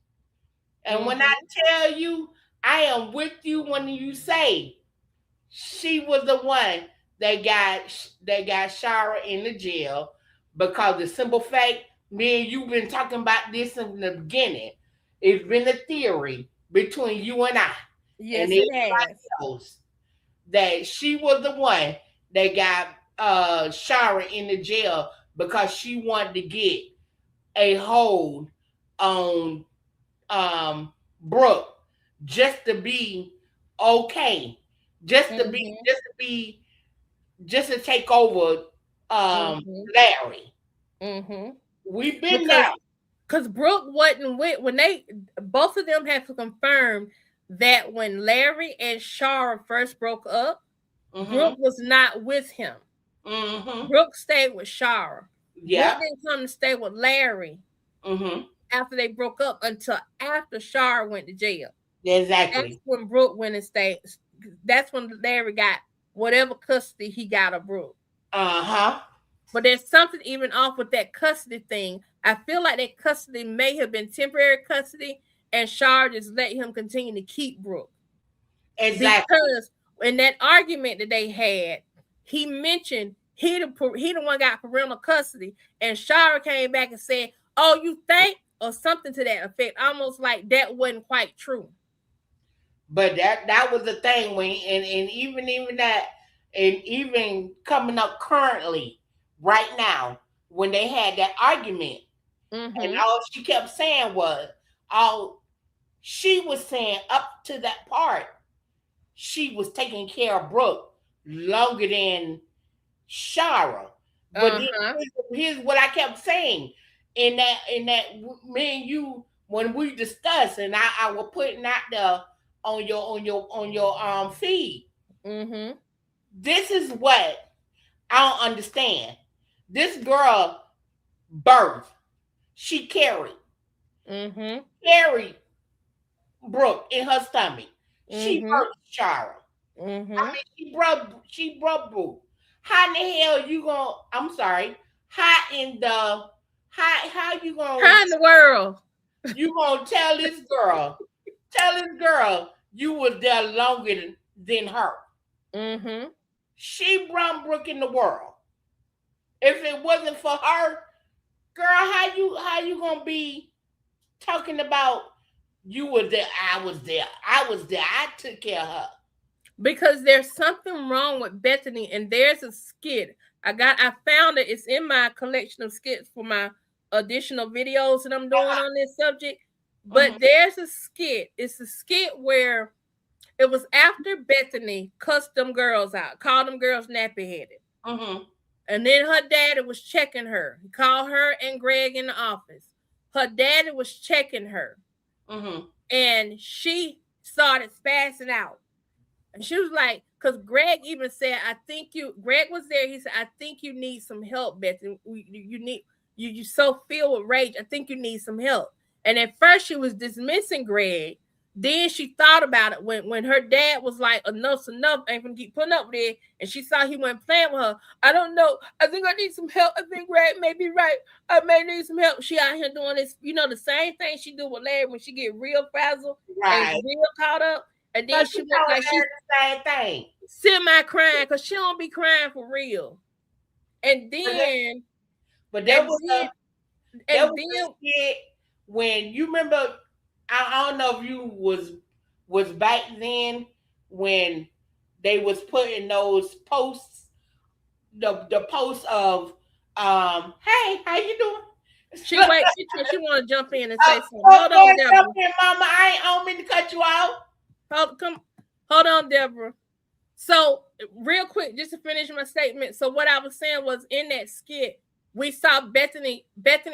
And when I tell you, I am with you when you say she was the one that got Shara in the jail, because the simple fact, me and you've been talking about this in the beginning. It's been a theory between you and I. Yes, and it has. That she was the one that got Shara in the jail because she wanted to get a hold on Brooke just to be okay, just to take over Larry. We've been there. Because Brooke wasn't with when both of them had to confirm that when Larry and Shara first broke up, Brooke was not with him. Brooke stayed with Shara. Brooke didn't come to stay with Larry after they broke up until after Shara went to jail. Exactly. That's when Brooke went and stayed. That's when Larry got whatever custody he got of Brooke. But there's something even off with that custody thing. I feel like that custody may have been temporary custody, and Shara just let him continue to keep Brooke. Exactly. Because in that argument that they had, he mentioned he the one got parental custody, and Shara came back and said, "Oh, you think? or something to that effect, almost like that wasn't quite true. But that was the thing when and even that and even coming up currently right now when they had that argument and all she kept saying was all she was saying up to that part she was taking care of Brooke longer than Shara. But then here's what I kept saying in that me and you when we discussed and I was putting out there on your feed. This is what I don't understand. This girl birthed. She carried Brooke in her stomach. She birthed Shara. I mean, she brought Brooke. How in the hell you gonna? I'm sorry. How in the how you gonna? How in the world? You gonna tell this girl you was there longer than her. She brought Brooke in the world. If it wasn't for her, girl, how you gonna be talking about you were there? I was there. I took care of her. Because there's something wrong with Bethany, and there's a skit. I found it. It's in my collection of skits for my additional videos that I'm doing on this subject. But there's a skit. It's a skit where it was after Bethany cussed them girls out, called them girls nappy headed. And then her daddy was checking her. He called her and Greg in the office. Her daddy was checking her. And she started spazzing out. And she was like, because Greg even said, Greg was there. He said, I think you need some help, Bethany. You so filled with rage. I think you need some help. And at first she was dismissing Greg. Then she thought about it when her dad was like, enough's enough. I ain't gonna keep putting up with it. And she saw he wasn't playing with her. I don't know. I think I need some help. I think Greg may be right. I may need some help. She out here doing this, the same thing she do with Larry when she get real frazzled and real caught up. And then she went like she's the same thing. Semi crying because she don't be crying for real. And then but there was a skit when you remember I don't know if you was back then when they was putting those posts the posts of hey, how you doing? She want to jump in and say something. Hold on, Deborah. Jump in, Mama. I don't mean to cut you out. Hold on, Deborah. So real quick, just to finish my statement. So what I was saying was in that skit, we saw Bethany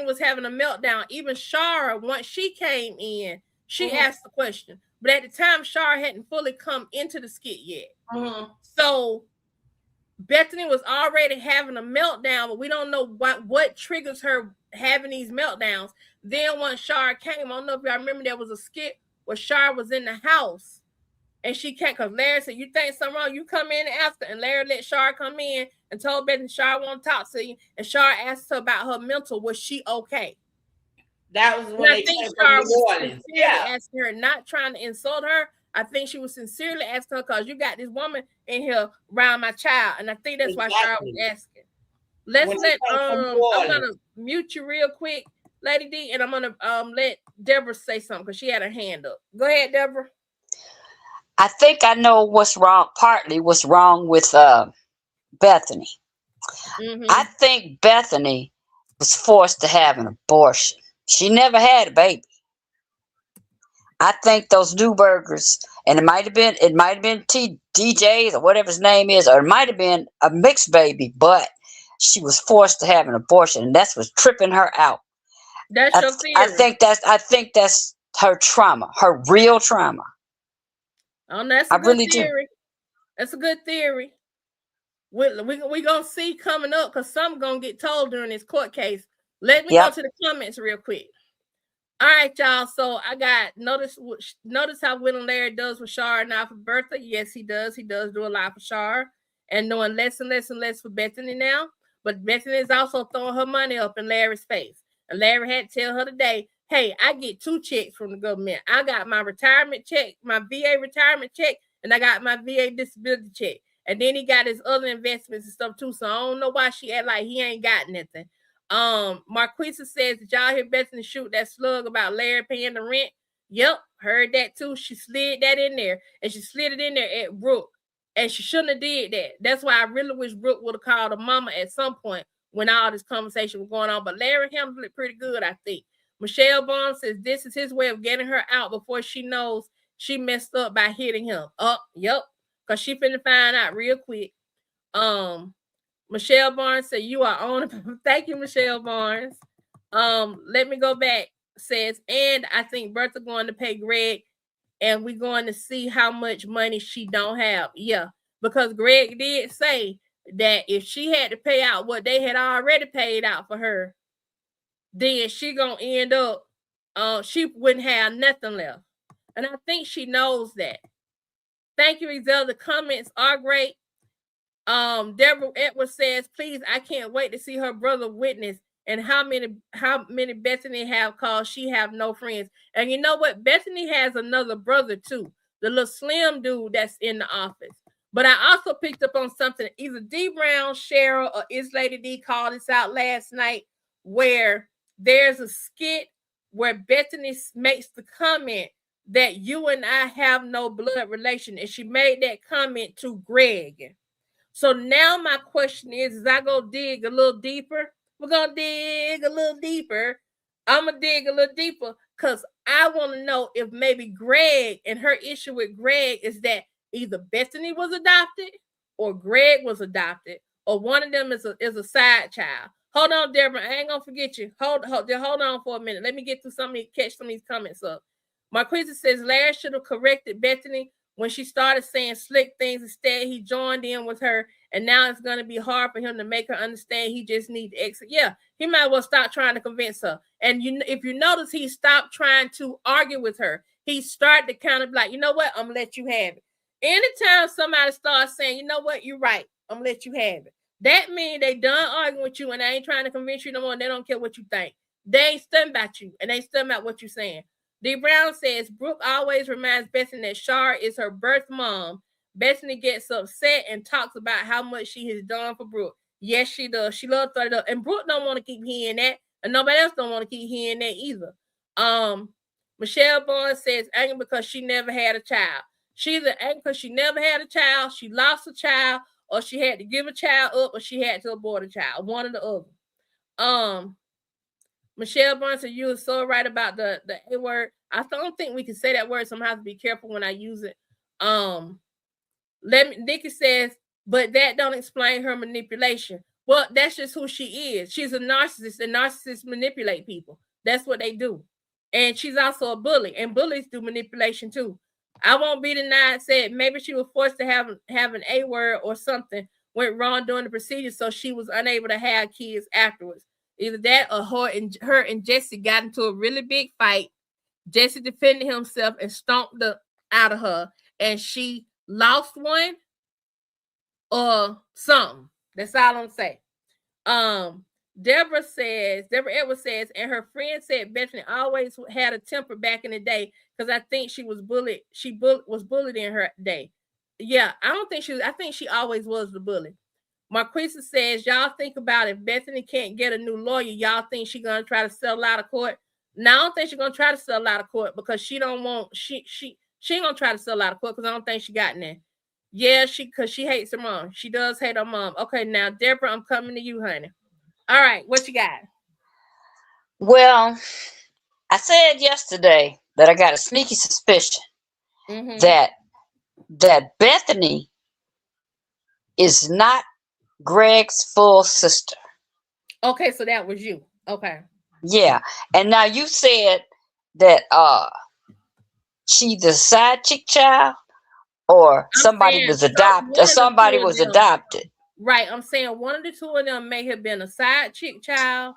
was having a meltdown. Even Shara, once she came in, she asked the question. But at the time, Shara hadn't fully come into the skit yet. So Bethany was already having a meltdown, but we don't know what triggers her having these meltdowns. Then once Shara came, I don't know if y'all remember there was a skit where Shara was in the house and she can't, because Larry said, you think something wrong, you come in and ask her. And Larry let Shara come in and told Bethany Shara won't talk to you. And Shara asked her about her mental. Was she okay? That was when I think Shara was sincerely asking her, not trying to insult her. I think she was sincerely asking her because you got this woman in here around my child. And I think that's why Shara was asking. I'm gonna mute you real quick, Lady D, and I'm gonna let Deborah say something because she had her hand up. Go ahead, Deborah. I think I know what's wrong with Bethany. I think Bethany was forced to have an abortion. She never had a baby. I think those Newburgers, and it might have been DJ's or whatever his name is, or it might have been a mixed baby, but she was forced to have an abortion, and that's what's tripping her out. That's your theory. I think that's her trauma, her real trauma. Oh, that's a good theory. That's a good theory. We gonna see coming up because some gonna get told during this court case. Let me go to the comments real quick. All right, y'all. So I got notice how Will and Larry does with Shar now for Bertha. Yes, he does. He does do a lot for Shar and doing less and less and less for Bethany now. But Bethany is also throwing her money up in Larry's face. And Larry had to tell her today, hey, I get 2 checks from the government. I got my retirement check, my VA retirement check, and I got my VA disability check. And then he got his other investments and stuff too. So I don't know why she act like he ain't got nothing. Marquisa says, did y'all hear Bethany shoot that slug about Larry paying the rent? Yep, heard that too. She slid that in there, and she slid it in there at Brooke, and she shouldn't have did that. That's why I really wish Brooke would have called her mama at some point when all this conversation was going on. But Larry handled it pretty good, I think. Michelle Barnes says this is his way of getting her out before she knows she messed up by hitting him. Yep, because she finna find out real quick. Michelle Barnes said, you are on. Thank you, Michelle Barnes. Let me go back. Says, and I think Bertha going to pay Greg, and we're going to see how much money she don't have. Yeah, because Greg did say that if she had to pay out what they had already paid out for her, then she gonna end up, she wouldn't have nothing left. And I think she knows that. Thank you, Ezel. The comments are great. Deborah Edwards says, please, I can't wait to see her brother witness and how many Bethany have called she have no friends. And you know what? Bethany has another brother too, the little slim dude that's in the office. But I also picked up on something. Either D Brown, Cheryl, or Is Lady D called this out last night, where there's a skit where Bethany makes the comment that you and I have no blood relation. And she made that comment to Greg. So now my question is I go dig a little deeper? We're going to dig a little deeper. I'm going to dig a little deeper because I want to know if maybe Greg and her issue with Greg is that either Bethany was adopted or Greg was adopted or one of them is a side child. Hold on, Deborah. I ain't going to forget you. Hold on for a minute. Let me get through catch some of these comments up. Marquisa says Larry should have corrected Bethany when she started saying slick things. Instead, he joined in with her, and now it's going to be hard for him to make her understand he just needs to exit. Yeah, he might as well stop trying to convince her. And if you notice, he stopped trying to argue with her. He started to kind of like, you know what, I'm going to let you have it. Anytime somebody starts saying, you know what, you're right, I'm going to let you have it, that means they done arguing with you and they ain't trying to convince you no more. And they don't care what you think. They ain't stunned about you, and they stunned about what you're saying. D. Brown says, Brooke always reminds Bethany that Shar is her birth mom. Bethany gets upset and talks about how much she has done for Brooke. Yes, she does. She loves 30 up. And Brooke don't want to keep hearing that. And nobody else don't want to keep hearing that either. Michelle Barnes says, angry because she never had a child. She's angry because she never had a child. She lost a child, or she had to give a child up, or she had to abort a child. One or the other. Michelle Barnes said, you were so right about the A word. I don't think we can say that word, so I'm gonna have to be careful when I use it. Nikki says, but that don't explain her manipulation. Well, that's just who she is. She's a narcissist, and narcissists manipulate people. That's what they do. And she's also a bully, and bullies do manipulation too. I won't be denied. Said maybe she was forced to have an A word or something went wrong during the procedure, so she was unable to have kids afterwards. Either that or her and Jesse got into a really big fight. Jesse defended himself and stomped out of her, and she lost one or something. That's all I'm saying. Deborah Edwards says, and her friend said Bethany always had a temper back in the day because I think she was bullied. She was bullied in her day. Yeah, I think she always was the bully. Marquisa says, y'all think about if Bethany can't get a new lawyer, y'all think she's gonna try to settle out of court? No, I don't think she's gonna try to settle out of court because she ain't gonna try to settle out of court because I don't think she got in there. Yeah, because she hates her mom. She does hate her mom. Okay, now Deborah, I'm coming to you, honey. All right, what you got? Well, I said yesterday that I got a sneaky suspicion that Bethany is not Greg's full sister. Okay, so that was you. Okay. Yeah. And now you said that she's the side chick child or somebody was adopted. Right. I'm saying one of the two of them may have been a side chick child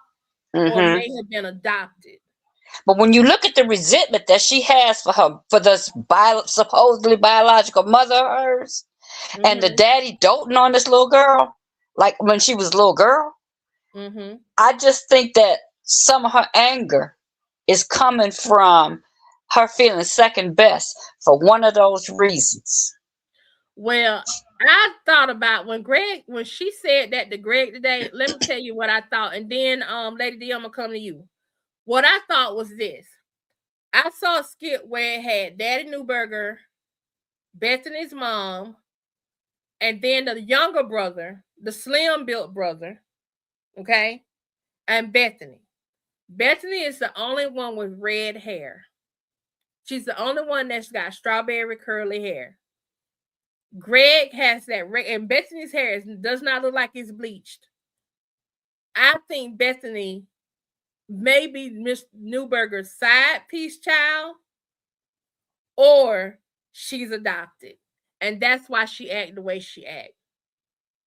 or may have been adopted. But when you look at the resentment that she has for this supposedly biological mother of hers, and the daddy doting on this little girl, like when she was a little girl, I just think that some of her anger is coming from her feeling second best for one of those reasons. Well, I thought about when she said that to Greg today. Let me tell you what I thought, and then Lady D, I'm gonna come to you. What I thought was this: I saw a skit where it had Daddy Newberger, Bethany's mom, and then the younger brother, the slim built brother, okay, and Bethany. Bethany is the only one with red hair. She's the only one that's got strawberry curly hair. Greg has that red, and Bethany's hair does not look like it's bleached. I think Bethany may be Miss Newberger's side piece child, or she's adopted, and that's why she act the way she act.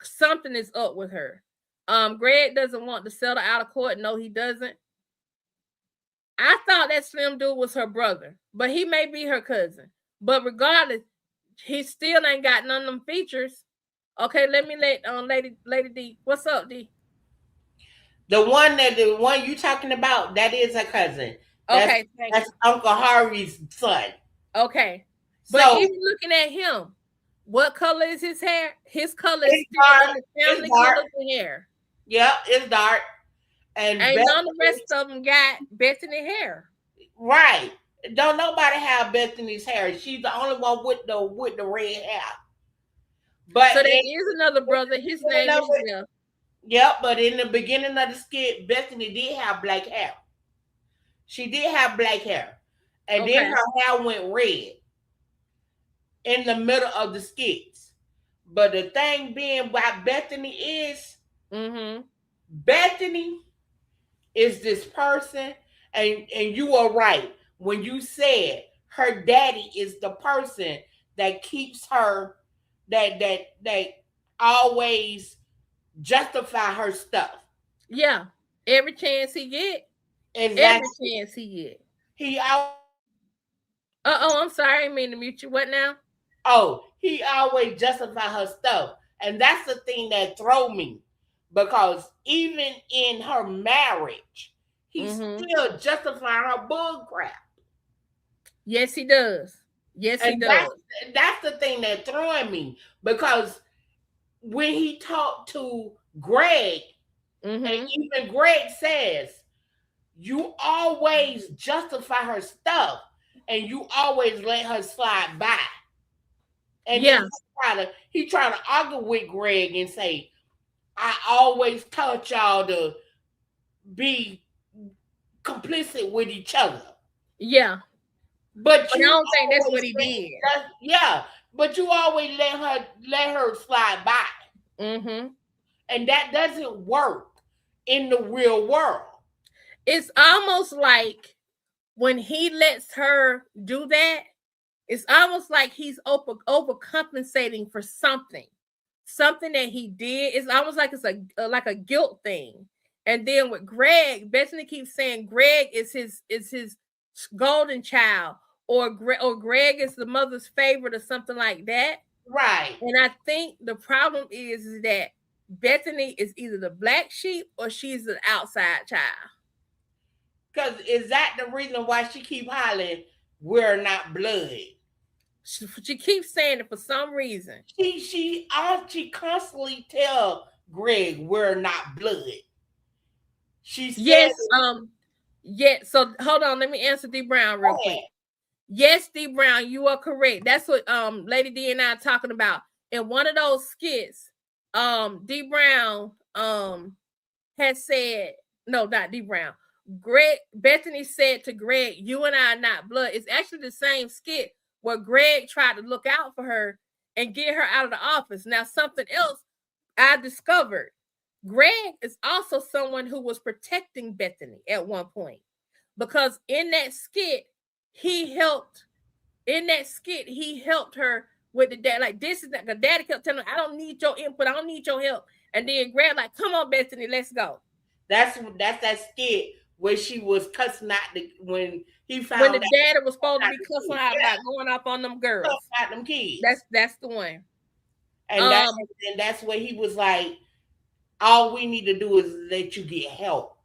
Something is up with her. Greg doesn't want to settle out of court. No, he doesn't. I thought that slim dude was her brother, but he may be her cousin. But regardless, he still ain't got none of them features. Okay, let me let Lady D. What's up, D? The one you talking about, that is her cousin. Okay, thank That's you. Uncle Harvey's son. Okay, but So even looking at him, what color is his hair? His color is it's still dark. in the It's family dark. color of hair. Yeah, it's dark. And Ain't none of the Bethany, rest of them got Bethany hair. right. Don't nobody have Bethany's hair. She's the only one with the red hair. But So there is another brother. His name is Jeff. yep, but in the beginning of the skit, Bethany did have black hair. She did have black hair. And then Okay. her hair went red in the middle of the skits. But the thing being about Bethany is Mm-hmm. Bethany is this person, and you are right when you said her daddy is the person that keeps her, that always justify her stuff. Yeah. Every chance he get. Every Exactly. chance he get. He always Oh, I'm sorry. I didn't mean to mute you. What now? he always justify her stuff, and that's the thing that throw me, because even in her marriage, he Mm-hmm. still justifying her bull crap. Yes, he does. Yes, he And does. that's the thing that throwing me, because when he talked to Greg, and Mm-hmm. even Greg says, you always justify her stuff and you always let her slide by. And then Yeah. he try to argue with Greg and say, I always taught y'all to be complicit with each other. Yeah. But But I you don't think that's what always he did. yeah, but you always let her slide by. Mm-hmm. And that doesn't work in the real world. It's almost like when he lets her do that, it's almost like he's overcompensating for something that he did. It's almost like it's like a guilt thing. And then with Greg, Bethany keeps saying Greg is his golden child, or Greg is the mother's favorite, or something like that. Right. And I think the problem is that Bethany is either the black sheep or she's an outside child. Because is that the reason why she keep hollering, we're not blood? She keeps saying it for some reason. She constantly tell Greg we're not blood. She said Yes, yeah. So hold on, let me answer D Brown real quick. Yes, D Brown, you are correct. That's what Lady D and I are talking about. In one of those skits, D Brown had said, no, not D Brown. Greg Bethany said to Greg, you and I are not blood. It's actually the same skit where Greg tried to look out for her and get her out of the office. Now, something else I discovered. Greg is also someone who was protecting Bethany at one point, because he helped he helped her with the dad. Like, this is the daddy kept telling her, I don't need your input, I don't need your help. And then Greg like, come on, Bethany, let's go. that's that skit where she was cussing out when he When found the out daddy was supposed to about be the cussing kids. her out Yeah, about going off on them girls. cussing out them kids. That's the one. And Um, that's where he was like, all we need to do is let you get help.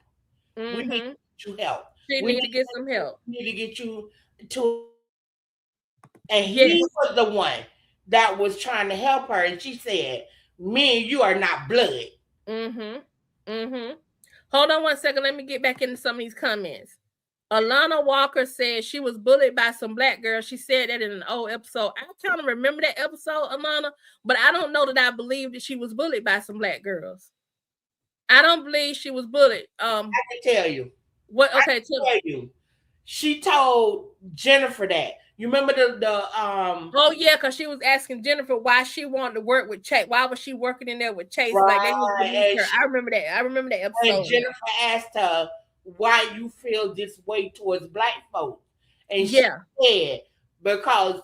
We need mm-hmm. to get you help. She We need to get some help. need to get you to, and he Yes. was the one that was trying to help her, and she said, "Me and you are not blood." Hold on one second. Let me get back into some of these comments. Alana Walker said she was bullied by some black girls. She said that in an old episode. I kind of remember that episode, Alana, but I don't know that I believe that she was bullied by some black girls. I don't believe she was bullied. I can tell you. What? I Okay, can tell you. She told Jennifer that. You remember the Oh yeah, because she was asking Jennifer why she wanted to work with Chase. Why was she working in there with Chase? Like they was beneath her. I remember that. I remember that episode. And Jennifer asked her why you feel this way towards black folks. And she said, because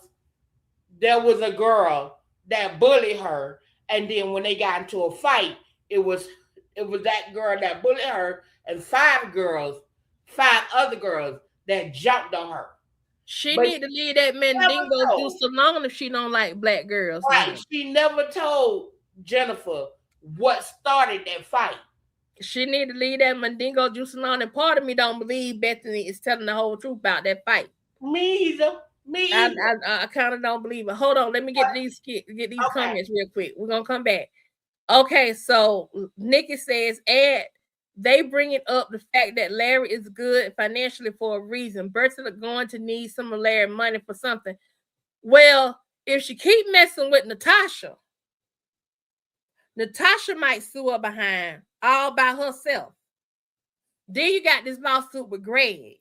there was a girl that bullied her, and then when they got into a fight, it was that girl that bullied her and five other girls that jumped on her. She need to leave that Mandingo juice alone if she don't like black girls. Right. Now. She never told Jennifer what started that fight. She need to leave that Mandingo juice alone. And part of me don't believe Bethany is telling the whole truth about that fight. Me either. I kind of don't believe it. Hold on, let me get these comments real quick. We're gonna come back. Okay, so Nikki says, they bringing up the fact that Larry is good financially for a reason. Bertha going to need some of Larry's money for something. Well, if she keep messing with Natasha might sue her behind all by herself. Then you got this lawsuit with Greg.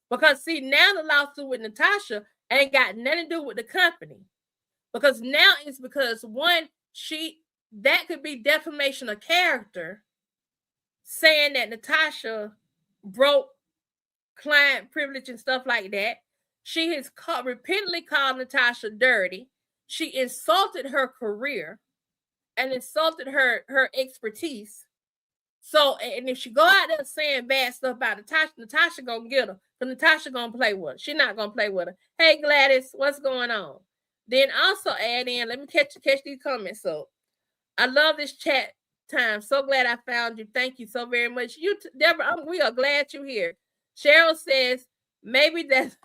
Because see, now the lawsuit with Natasha ain't got nothing to do with the company. Because now it's because one, that could be defamation of character, saying that Natasha broke client privilege and stuff like that. She has repeatedly called Natasha dirty. She insulted her career and insulted her expertise. So, and if she go out there saying bad stuff about Natasha gonna get her. Because Natasha gonna play with her. She not gonna play with her. Hey Gladys, what's going on? Then also add in, let me catch these comments up. I love this chat time. So glad I found you. Thank you so very much. You, Deborah, we are glad you're here. Cheryl says maybe that's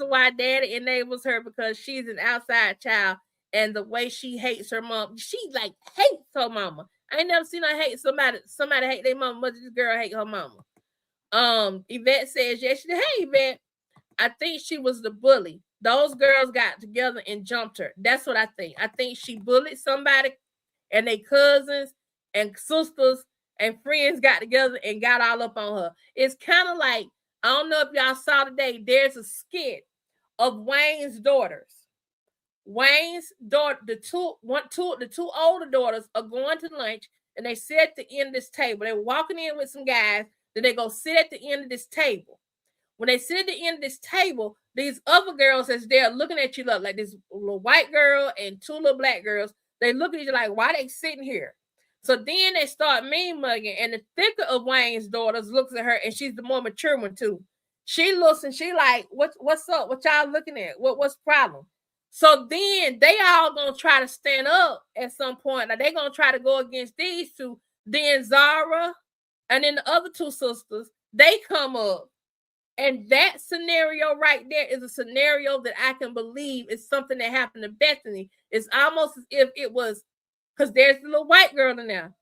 why Daddy enables her, because she's an outside child, and the way she hates her mom, she like hates her mama. I ain't never seen her hate somebody hate their mama much as this girl hate her mama. Yvette says, yes, hey Yvette, I think she was the bully. Those girls got together and jumped her. That's what I think. I think she bullied somebody, and they cousins and sisters and friends got together and got all up on her. It's kind of like, I don't know if y'all saw today, there's a skit of Wayne's daughters. Wayne's daughter, the two older daughters are going to lunch, and they sit at the end of this table. They're walking in with some guys, then they go sit at the end of this table. When they sit at the end of this table, these other girls that's there looking at you like this little white girl and two little black girls, they look at you like, why they sitting here? So then they start mean mugging, and the thicker of Wayne's daughters looks at her, and she's the more mature one too. She looks and she like, what's up? What y'all looking at? What's the problem? So then they all gonna try to stand up at some point. Now they gonna try to go against these two. Then Zara and then the other two sisters, they come up. And that scenario right there is a scenario that I can believe is something that happened to Bethany. It's almost as if it was, because there's the little white girl in there.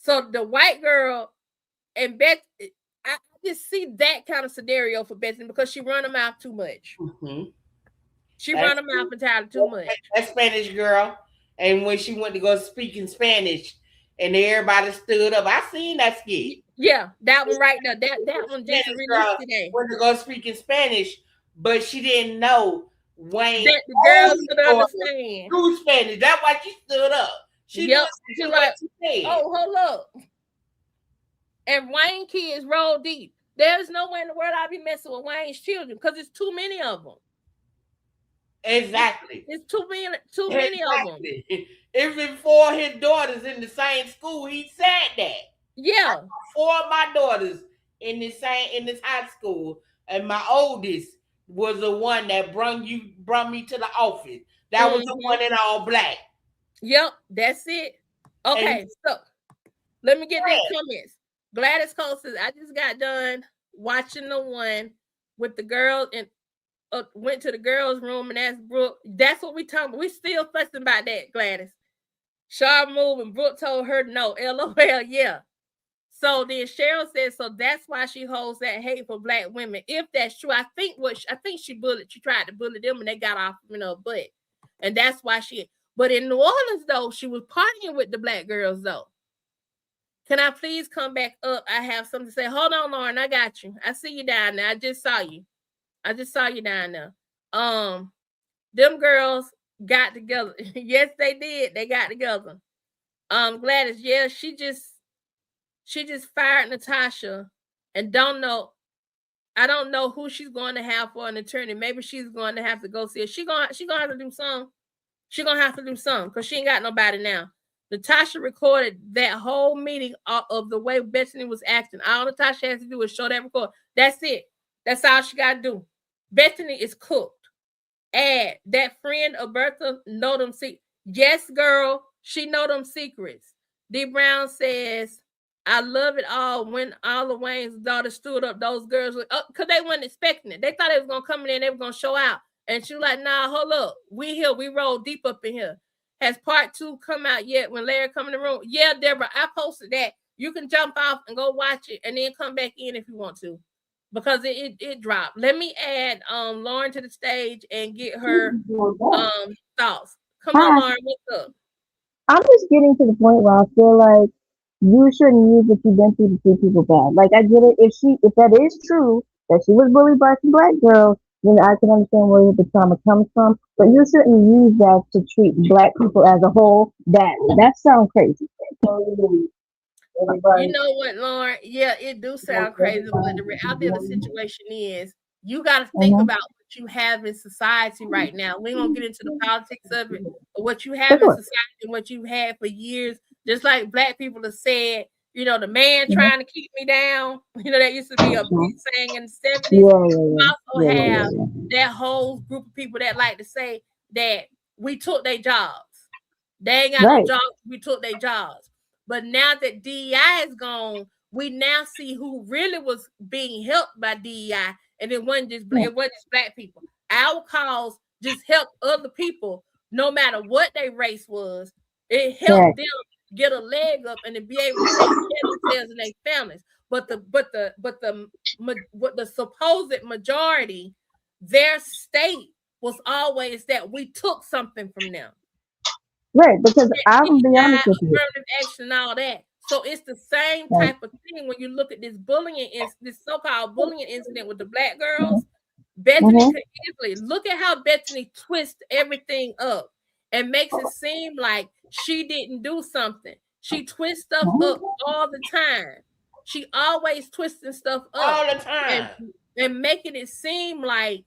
So the white girl and Beth, I just see that kind of scenario for Bethany because she run her mouth too much. She run her mouth entirely too much. That Spanish girl, and when she went to go speak in Spanish, and everybody stood up. I seen that skit. Yeah, that one right there. That one just released today. Went to go speak in Spanish, but she didn't know Wayne. That the girl could understand. True Spanish. That's why she stood up. She's like, oh, hold up. And Wayne kids roll deep. There's no way in the world I'd be messing with Wayne's children because it's too many of them. Exactly. It's too many of them. Even 4 of his daughters in the same school, he said that. Yeah. 4 of my daughters in this high school, and my oldest was the one that brought me to the office. That was the one in all black. Yep, that's it. Okay, so let me get these comments. Gladys Cole says, I just got done watching the one with the girls, and went to the girls' room and asked Brooke. That's what we talking about. We still fussing about that, Gladys. Char moved and Brooke told her no. LOL, yeah. So then Cheryl said, so that's why she holds that hate for black women. If that's true, I think she tried to bully them and they got off in her butt. And that's why she, but in New Orleans though, she was partying with the black girls though. Can I please come back up? I have something to say. Hold on, Lauren. I got you. I see you down there. I just saw you. Down there. Them girls got together. Yes, they did. They got together. Gladys, yeah, she just fired Natasha and I don't know who she's going to have for an attorney. Maybe she's going to have to go see it. She gonna have to do something. She gonna have to do something because she ain't got nobody now. Natasha recorded that whole meeting of the way Bethany was acting. All Natasha has to do is show that record. That's it. That's all she got to do. Bethany is cooked. Add that friend of Bertha know them secrets. Yes, girl, she know them secrets. D. Brown says, I love it all when all of Wayne's daughters stood up. Those girls were up because they weren't expecting it. They thought it was gonna come in and they were gonna show out. And she was like, nah, hold up. We here, we roll deep up in here. Has part 2 come out yet when Larry come in the room? Yeah, Deborah, I posted that. You can jump off and go watch it and then come back in if you want to. Because it dropped. Let me add Lauren to the stage and get her thoughts. Come on, Hi. Lauren, what's up? I'm just getting to the point where I feel like you shouldn't use what you've been through to treat people bad. Like I get it, if that is true that she was bullied by some black girls, then I can understand where the trauma comes from. But you shouldn't use that to treat black people as a whole badly. That sounds crazy. You know what, Lauren? Yeah, it do sound crazy, but the reality of the situation is you got to think Mhm. about what you have in society right now. We ain't gonna get into the politics of it, but what you For have in sure. society and what you had for years, just like black people have said, the man Mhm. trying to keep me down. That used to be a big Mhm. saying in the 70s. Yeah, yeah, You yeah, also yeah, yeah, have yeah, that whole group of people that like to say that we took their jobs. They ain't got yeah. no Right. jobs. We took their jobs. But now that DEI is gone, we now see who really was being helped by DEI, and Yeah. it wasn't just black people. Our cause just helped other people, no matter what their race was. It helped Correct. them get a leg up and to be able to take care of themselves and their families. What the supposed majority, their state was always that we took something from them. Right. Because I'm gonna be DEI, honest with you. affirmative action, and all that. So it's the same Like, type of thing when you look at this so-called bullying incident with the black girls. Bethany mm-hmm. could easily look at how Bethany twists everything up and makes it seem like she didn't do something. She twists stuff up all the time. She always twisting stuff up all the and time. making it seem like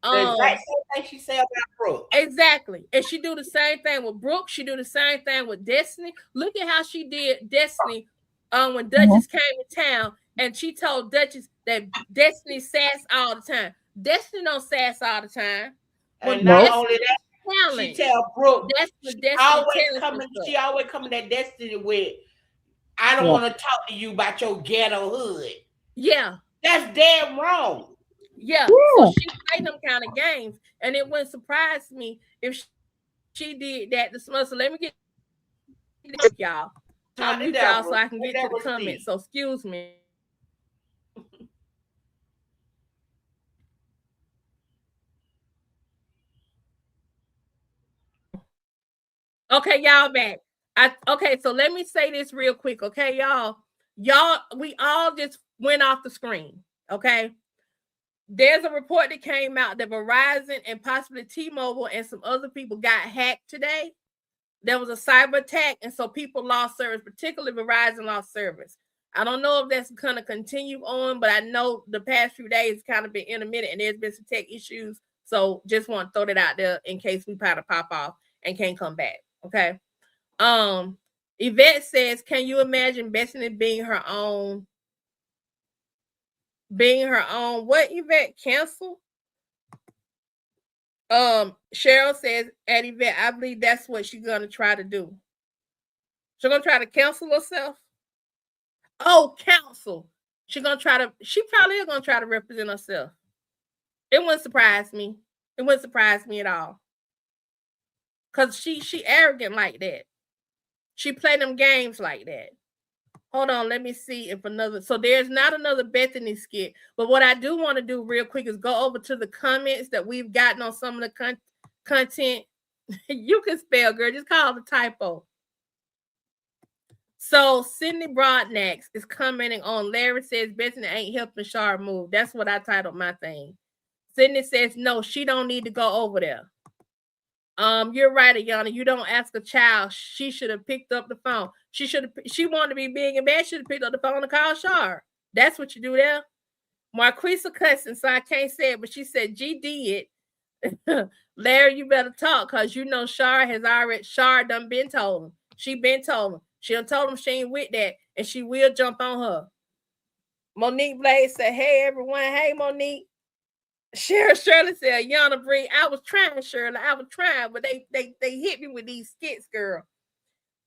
The exact um same thing she said about Brooke. exactly. And she do the same thing with Brooke. She do the same thing with Destiny. Look at how she did Destiny when Mm-hmm. Duchess came to town and she told Duchess that Destiny sass all the time. Destiny don't sass all the time. And When not Nope. only Destiny that, she talent, tell Brooke, Destiny telling some she stuff. always coming that Destiny with, I don't Yeah. want to talk to you about your ghetto hood. Yeah. That's damn wrong. Yeah. So Yeah. she played them kind of games. And it wouldn't surprise me if she did that this month. So let me get y'all. I'll Talk to mute y'all so Deborah. I can Let get to the Deborah comments. speak. So excuse me. Okay, y'all back. Okay, so let me say this real quick, okay, y'all. We all just went off the screen. Okay. There's a report that came out that Verizon and possibly T-Mobile and some other people got hacked today. There was a cyber attack, and so people lost service, particularly Verizon lost service. I don't know if that's going to continue on, but I know the past few days kind of been intermittent and there's been some tech issues. So just want to throw that out there in case we kind of pop off and can't come back. Okay. Yvette says, can you imagine Bethany being her own what Yvette cancel? Cheryl says at Yvette, I believe that's what she's gonna try to do. She's gonna try to cancel herself. Oh, counsel. She probably is gonna try to represent herself. It wouldn't surprise me. It wouldn't surprise me at all. Cause she arrogant like that. She play them games like that. Hold on, let me see if another. So there's not another Bethany skit, but what I do want to do real quick is go over to the comments that we've gotten on some of the content. You can spell, girl. Just call the typo. So Sydney Broadnax is commenting on Larry says Bethany ain't helping Shar move. That's what I titled my thing. Sydney says no, she don't need to go over there. You're right, Ayana. You don't ask a child. She should have picked up the phone. She wanted to be big and bad. Should have picked up the phone and called Shar. That's what you do there. Marquisa cussing, so I can't say it, but she said G did. Larry, you better talk, cause you know Shar done been told him. She been told him. She done told him she ain't with that, and she will jump on her. Monique Blaze said, "Hey everyone, hey Monique." Shirley said, "Yana Bree, I was trying, Shirley. I was trying, but they hit me with these skits, girl."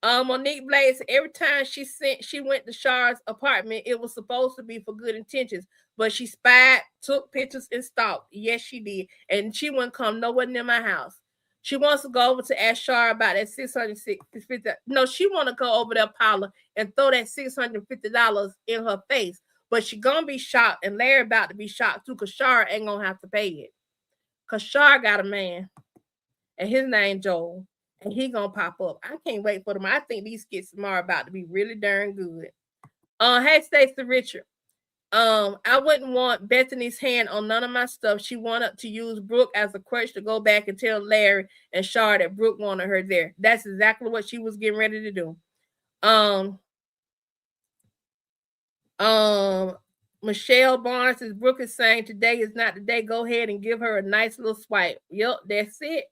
Monique Blaze, every time she went to Shar's apartment, it was supposed to be for good intentions, but she spied, took pictures, and stalked. Yes, she did, and she wouldn't come nowhere near my house. She wants to go over to ask Shar about that $650. No, she want to go over there, Paula, and throw that $650 in her face. But she gonna be shocked, and Larry about to be shocked too, cause Shar ain't gonna have to pay it. Cause Shar got a man, and his name Joel, and he gonna pop up. I can't wait for them. I think these skits tomorrow about to be really darn good. Hey Stacey Richard. I wouldn't want Bethany's hand on none of my stuff. She wanted to use Brooke as a crutch to go back and tell Larry and Shar that Brooke wanted her there. That's exactly what she was getting ready to do. Michelle Barnes says Brooke is saying today is not the day. Go ahead and give her a nice little swipe. Yep, that's it.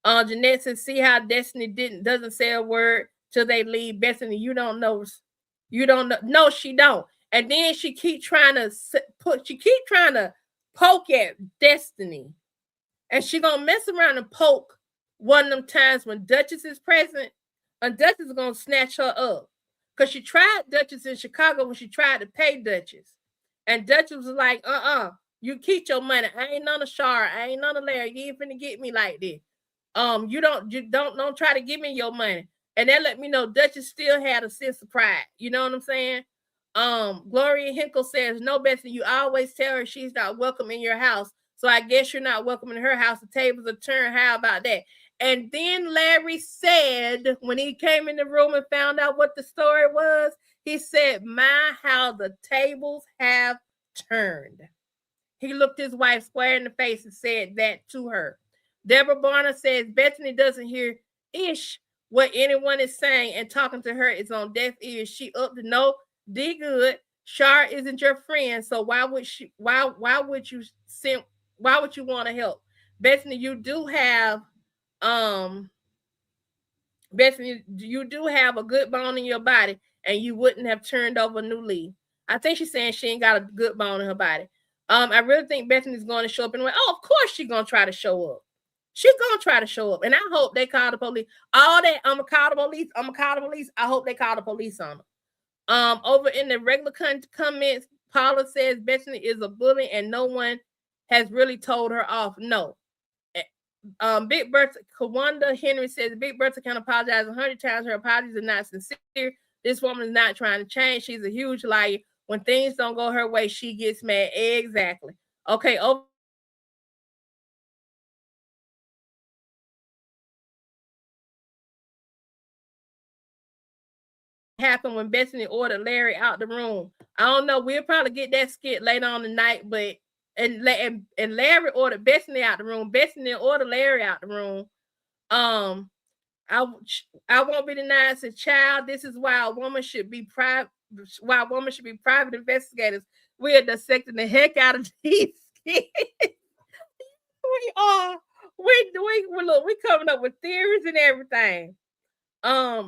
Jeanette says, see how Destiny doesn't say a word till they leave. Bethany, you don't know. You don't know. No, she don't. And then she keep trying to poke at Destiny. And she gonna mess around and poke one of them times when Duchess is present. And Duchess is gonna snatch her up. Because she tried Duchess in Chicago when she tried to pay Duchess. And Duchess was like, you keep your money. I ain't none of Shar. I ain't none of Larry. You ain't finna get me like this. You don't try to give me your money. And that let me know Duchess still had a sense of pride. You know what I'm saying? Gloria Hinkle says, no, Bethany, you always tell her she's not welcome in your house. So I guess you're not welcome in her house. The tables are turned. How about that? And then Larry said, when he came in the room and found out what the story was, he said, my, how the tables have turned. He looked his wife square in the face and said that to her. Deborah Barner says, Bethany doesn't hear ish what anyone is saying, and talking to her is on deaf ears. She up to no, D good. Shar isn't your friend, so why would you want to help? Bethany, you do have Bethany, you do have a good bone in your body, and you wouldn't have turned over a new leaf. I think she's saying she ain't got a good bone in her body. I really think Bethany's going to show up anyway. Oh, of course she's gonna try to show up. She's gonna try to show up, and I hope they call the police. All that I'm gonna call the police. I hope they call the police on them. Over in the regular comments, Paula says Bethany is a bully, and no one has really told her off. No. Big Bertha Kawanda Henry says Big Bertha can apologize 100 times. Her apologies are not sincere. This woman is not trying to change. She's a huge liar. When things don't go her way, she gets mad. Exactly. Okay, over happened when Bethany ordered Larry out the room. I don't know. We'll probably get that skit later on tonight, but and Larry ordered Bethany out the room. Bethany ordered Larry out the room. I won't be denied as a child. This is why a woman should be private. Why women should be private investigators. We are dissecting the heck out of these kids. We are. We coming up with theories and everything.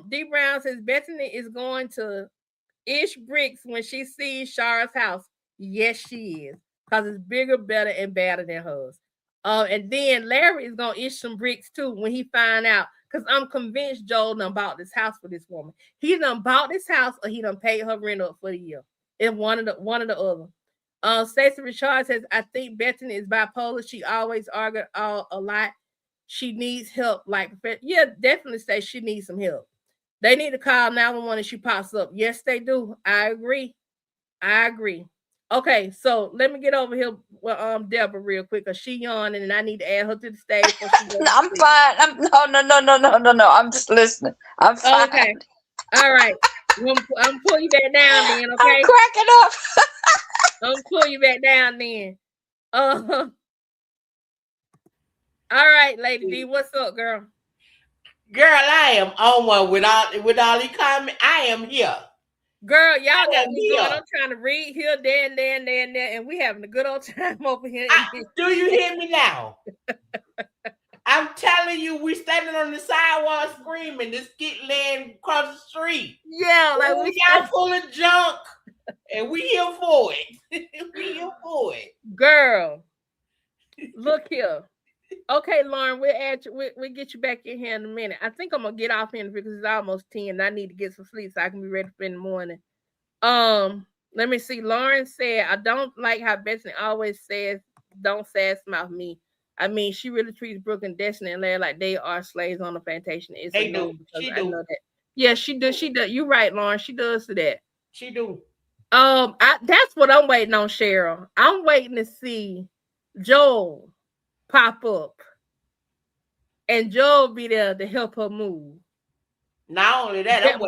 D Brown says Bethany is going to ish bricks when she sees Shara's house. Yes, she is. Because it's bigger, better, and badder than hers. And then Larry is gonna ish some bricks too when he find out. Because I'm convinced Joel done bought this house for this woman. He done bought this house or he done paid her rent up for the year. It's one of the other. Stacey Richard says, I think Bethany is bipolar. She always argues a lot. She needs help. Yeah, definitely say she needs some help. They need to call 911 if she pops up. Yes, they do. I agree. Okay, so let me get over here with Deborah real quick, because she yawning and I need to add her to the stage before she goes. I'm fine. No. I'm just listening. I'm fine. Okay. All right. I'm pull you back down then, okay? I'm cracking up. I'm pull you back down then. All right, Lady D, what's up, girl? Girl, I am on one with all these comments. I am here. Girl, y'all got me going. I'm trying to read here, there, and we having a good old time over here. Do you hear me now? I'm telling you, we standing on the sidewalk screaming. This skit laying across the street. Yeah, like we got full of junk, and we here for it. We here for it. Girl, look here. Okay, Lauren, we'll add you. We'll get you back in here in a minute. I think I'm gonna get off here because it's almost 10. And I need to get some sleep so I can be ready for in the morning. Let me see. Lauren said, I don't like how Bethany always says, "Don't sass mouth me." I mean, she really treats Brooke and Destiny and Larry like they are slaves on the plantation. They do. She do. know that. Yeah, she does. She does. You're right, Lauren. She does to that. She do. That's what I'm waiting on, Cheryl. I'm waiting to see Joel pop up, and Joel be there to help her move. Not only that,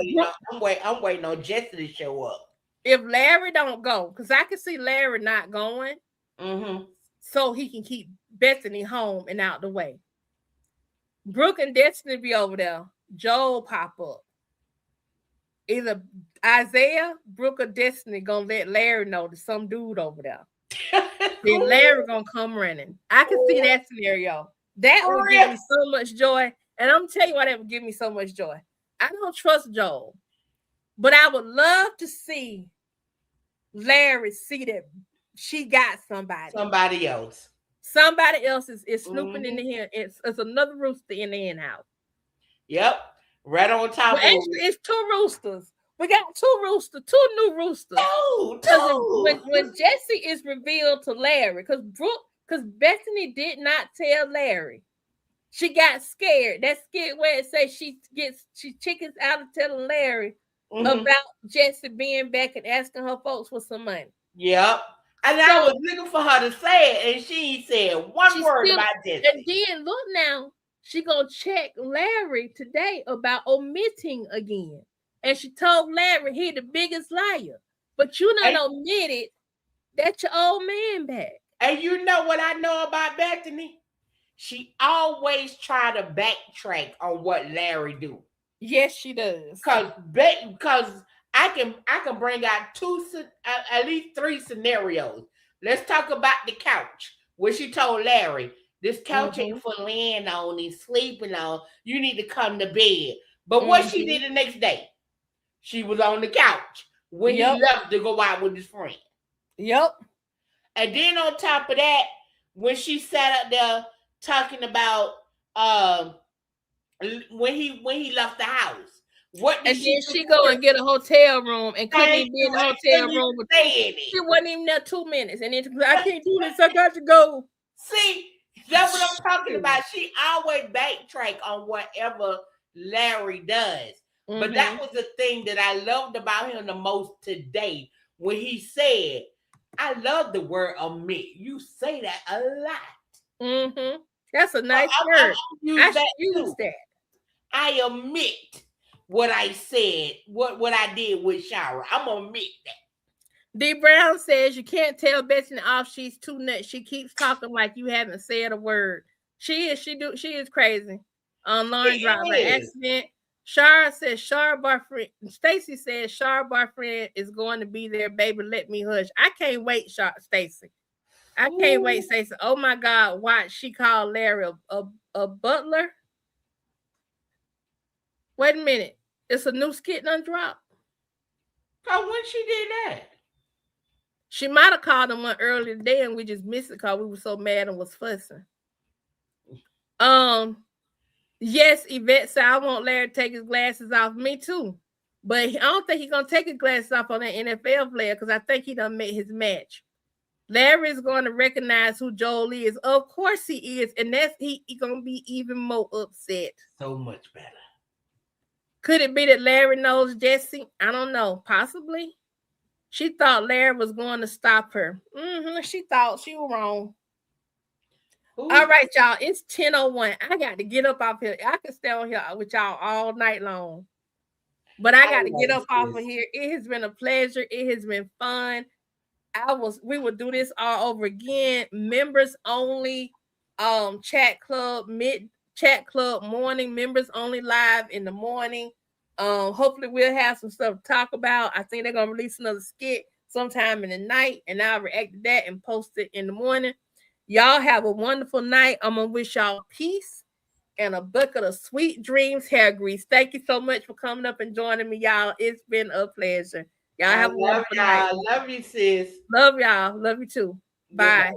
I'm waiting on Jesse to show up. If Larry don't go, because I can see Larry not going, so he can keep Bethany home and out the way. Brooke and Destiny be over there. Joel pop up. Either Isaiah, Brooke, or Destiny gonna let Larry know there's some dude over there. Then Larry gonna come running. I can see that scenario. That would give me so much joy. And I'm gonna tell you why that would give me so much joy. I don't trust Joel, but I would love to see Larry see that she got somebody. Somebody else. Somebody else is snooping in the hen. It's another rooster in the hen house. Yep. Right on top of actually, it's two roosters. We got two new roosters. Two. When Jesse is revealed to Larry, because Bethany did not tell Larry. She got scared. That skit where it says she chickens out of telling Larry about Jesse being back and asking her folks for some money. Yep. And I was looking for her to say it, and she said one word about Jesse. And then look now, she gonna check Larry today about omitting again. And she told Larry he the biggest liar. But you done omitted that your old man back. And you know what I know about Bethany? She always try to backtrack on what Larry do. Yes, she does. Because I can bring out at least 3 scenarios. Let's talk about the couch, where she told Larry, this couch ain't for laying on and sleeping on. You need to come to bed. But what she did the next day, she was on the couch when he left to go out with his friend. Yep. And then on top of that, when she sat up there talking about when he left the house. And then she go and get a hotel room and couldn't even be in the hotel room. She wasn't even there 2 minutes. And then I can't do this. I got to go. See, that's what I'm talking about. She always backtrack on whatever Larry does. But that was the thing that I loved about him the most today. When he said, I love the word omit. You say that a lot. That's a nice word. I should use that. I omit what I said, what I did with Shara. I'm gonna admit that. D Brown says you can't tell Bethany off. She's too nuts. She keeps talking like you haven't said a word. She is crazy. Lauren dropped by accident. Shara says Shara boyfriend. Stacy says Shara boyfriend is going to be there. Baby, let me hush. I can't wait, Stacy. I can't wait, Stacy. Oh my God, watch. She called Larry a butler. Wait a minute. It's a new skit done dropped. Oh, when she did that? She might have called him one earlier today and we just missed it because we were so mad and was fussing. Yes, Yvette said I want Larry to take his glasses off. Me too. But I don't think he's gonna take his glasses off on that NFL player because I think he done met his match. Larry is going to recognize who Joel is. Of course he is, and that's he gonna be even more upset. So much better. Could it be that Larry knows Jesse? I don't know. Possibly. She thought Larry was going to stop her. She thought she was wrong. Ooh. All right, y'all. It's 10:01. I got to get up off here. I could stay on here with y'all all night long. But I got to get up off of here. It has been a pleasure. It has been fun. We will do this all over again. Members only chat club morning, members only live in the morning. Hopefully we'll have some stuff to talk about. I think they're gonna release another skit sometime in the night, and I'll react to that and post it in the morning. Y'all have a wonderful night. I'm gonna wish y'all peace and a bucket of sweet dreams hair grease. Thank you so much for coming up and joining me, y'all. It's been a pleasure. Y'all have a wonderful night. Love you, sis. Love y'all. Love you too. Bye.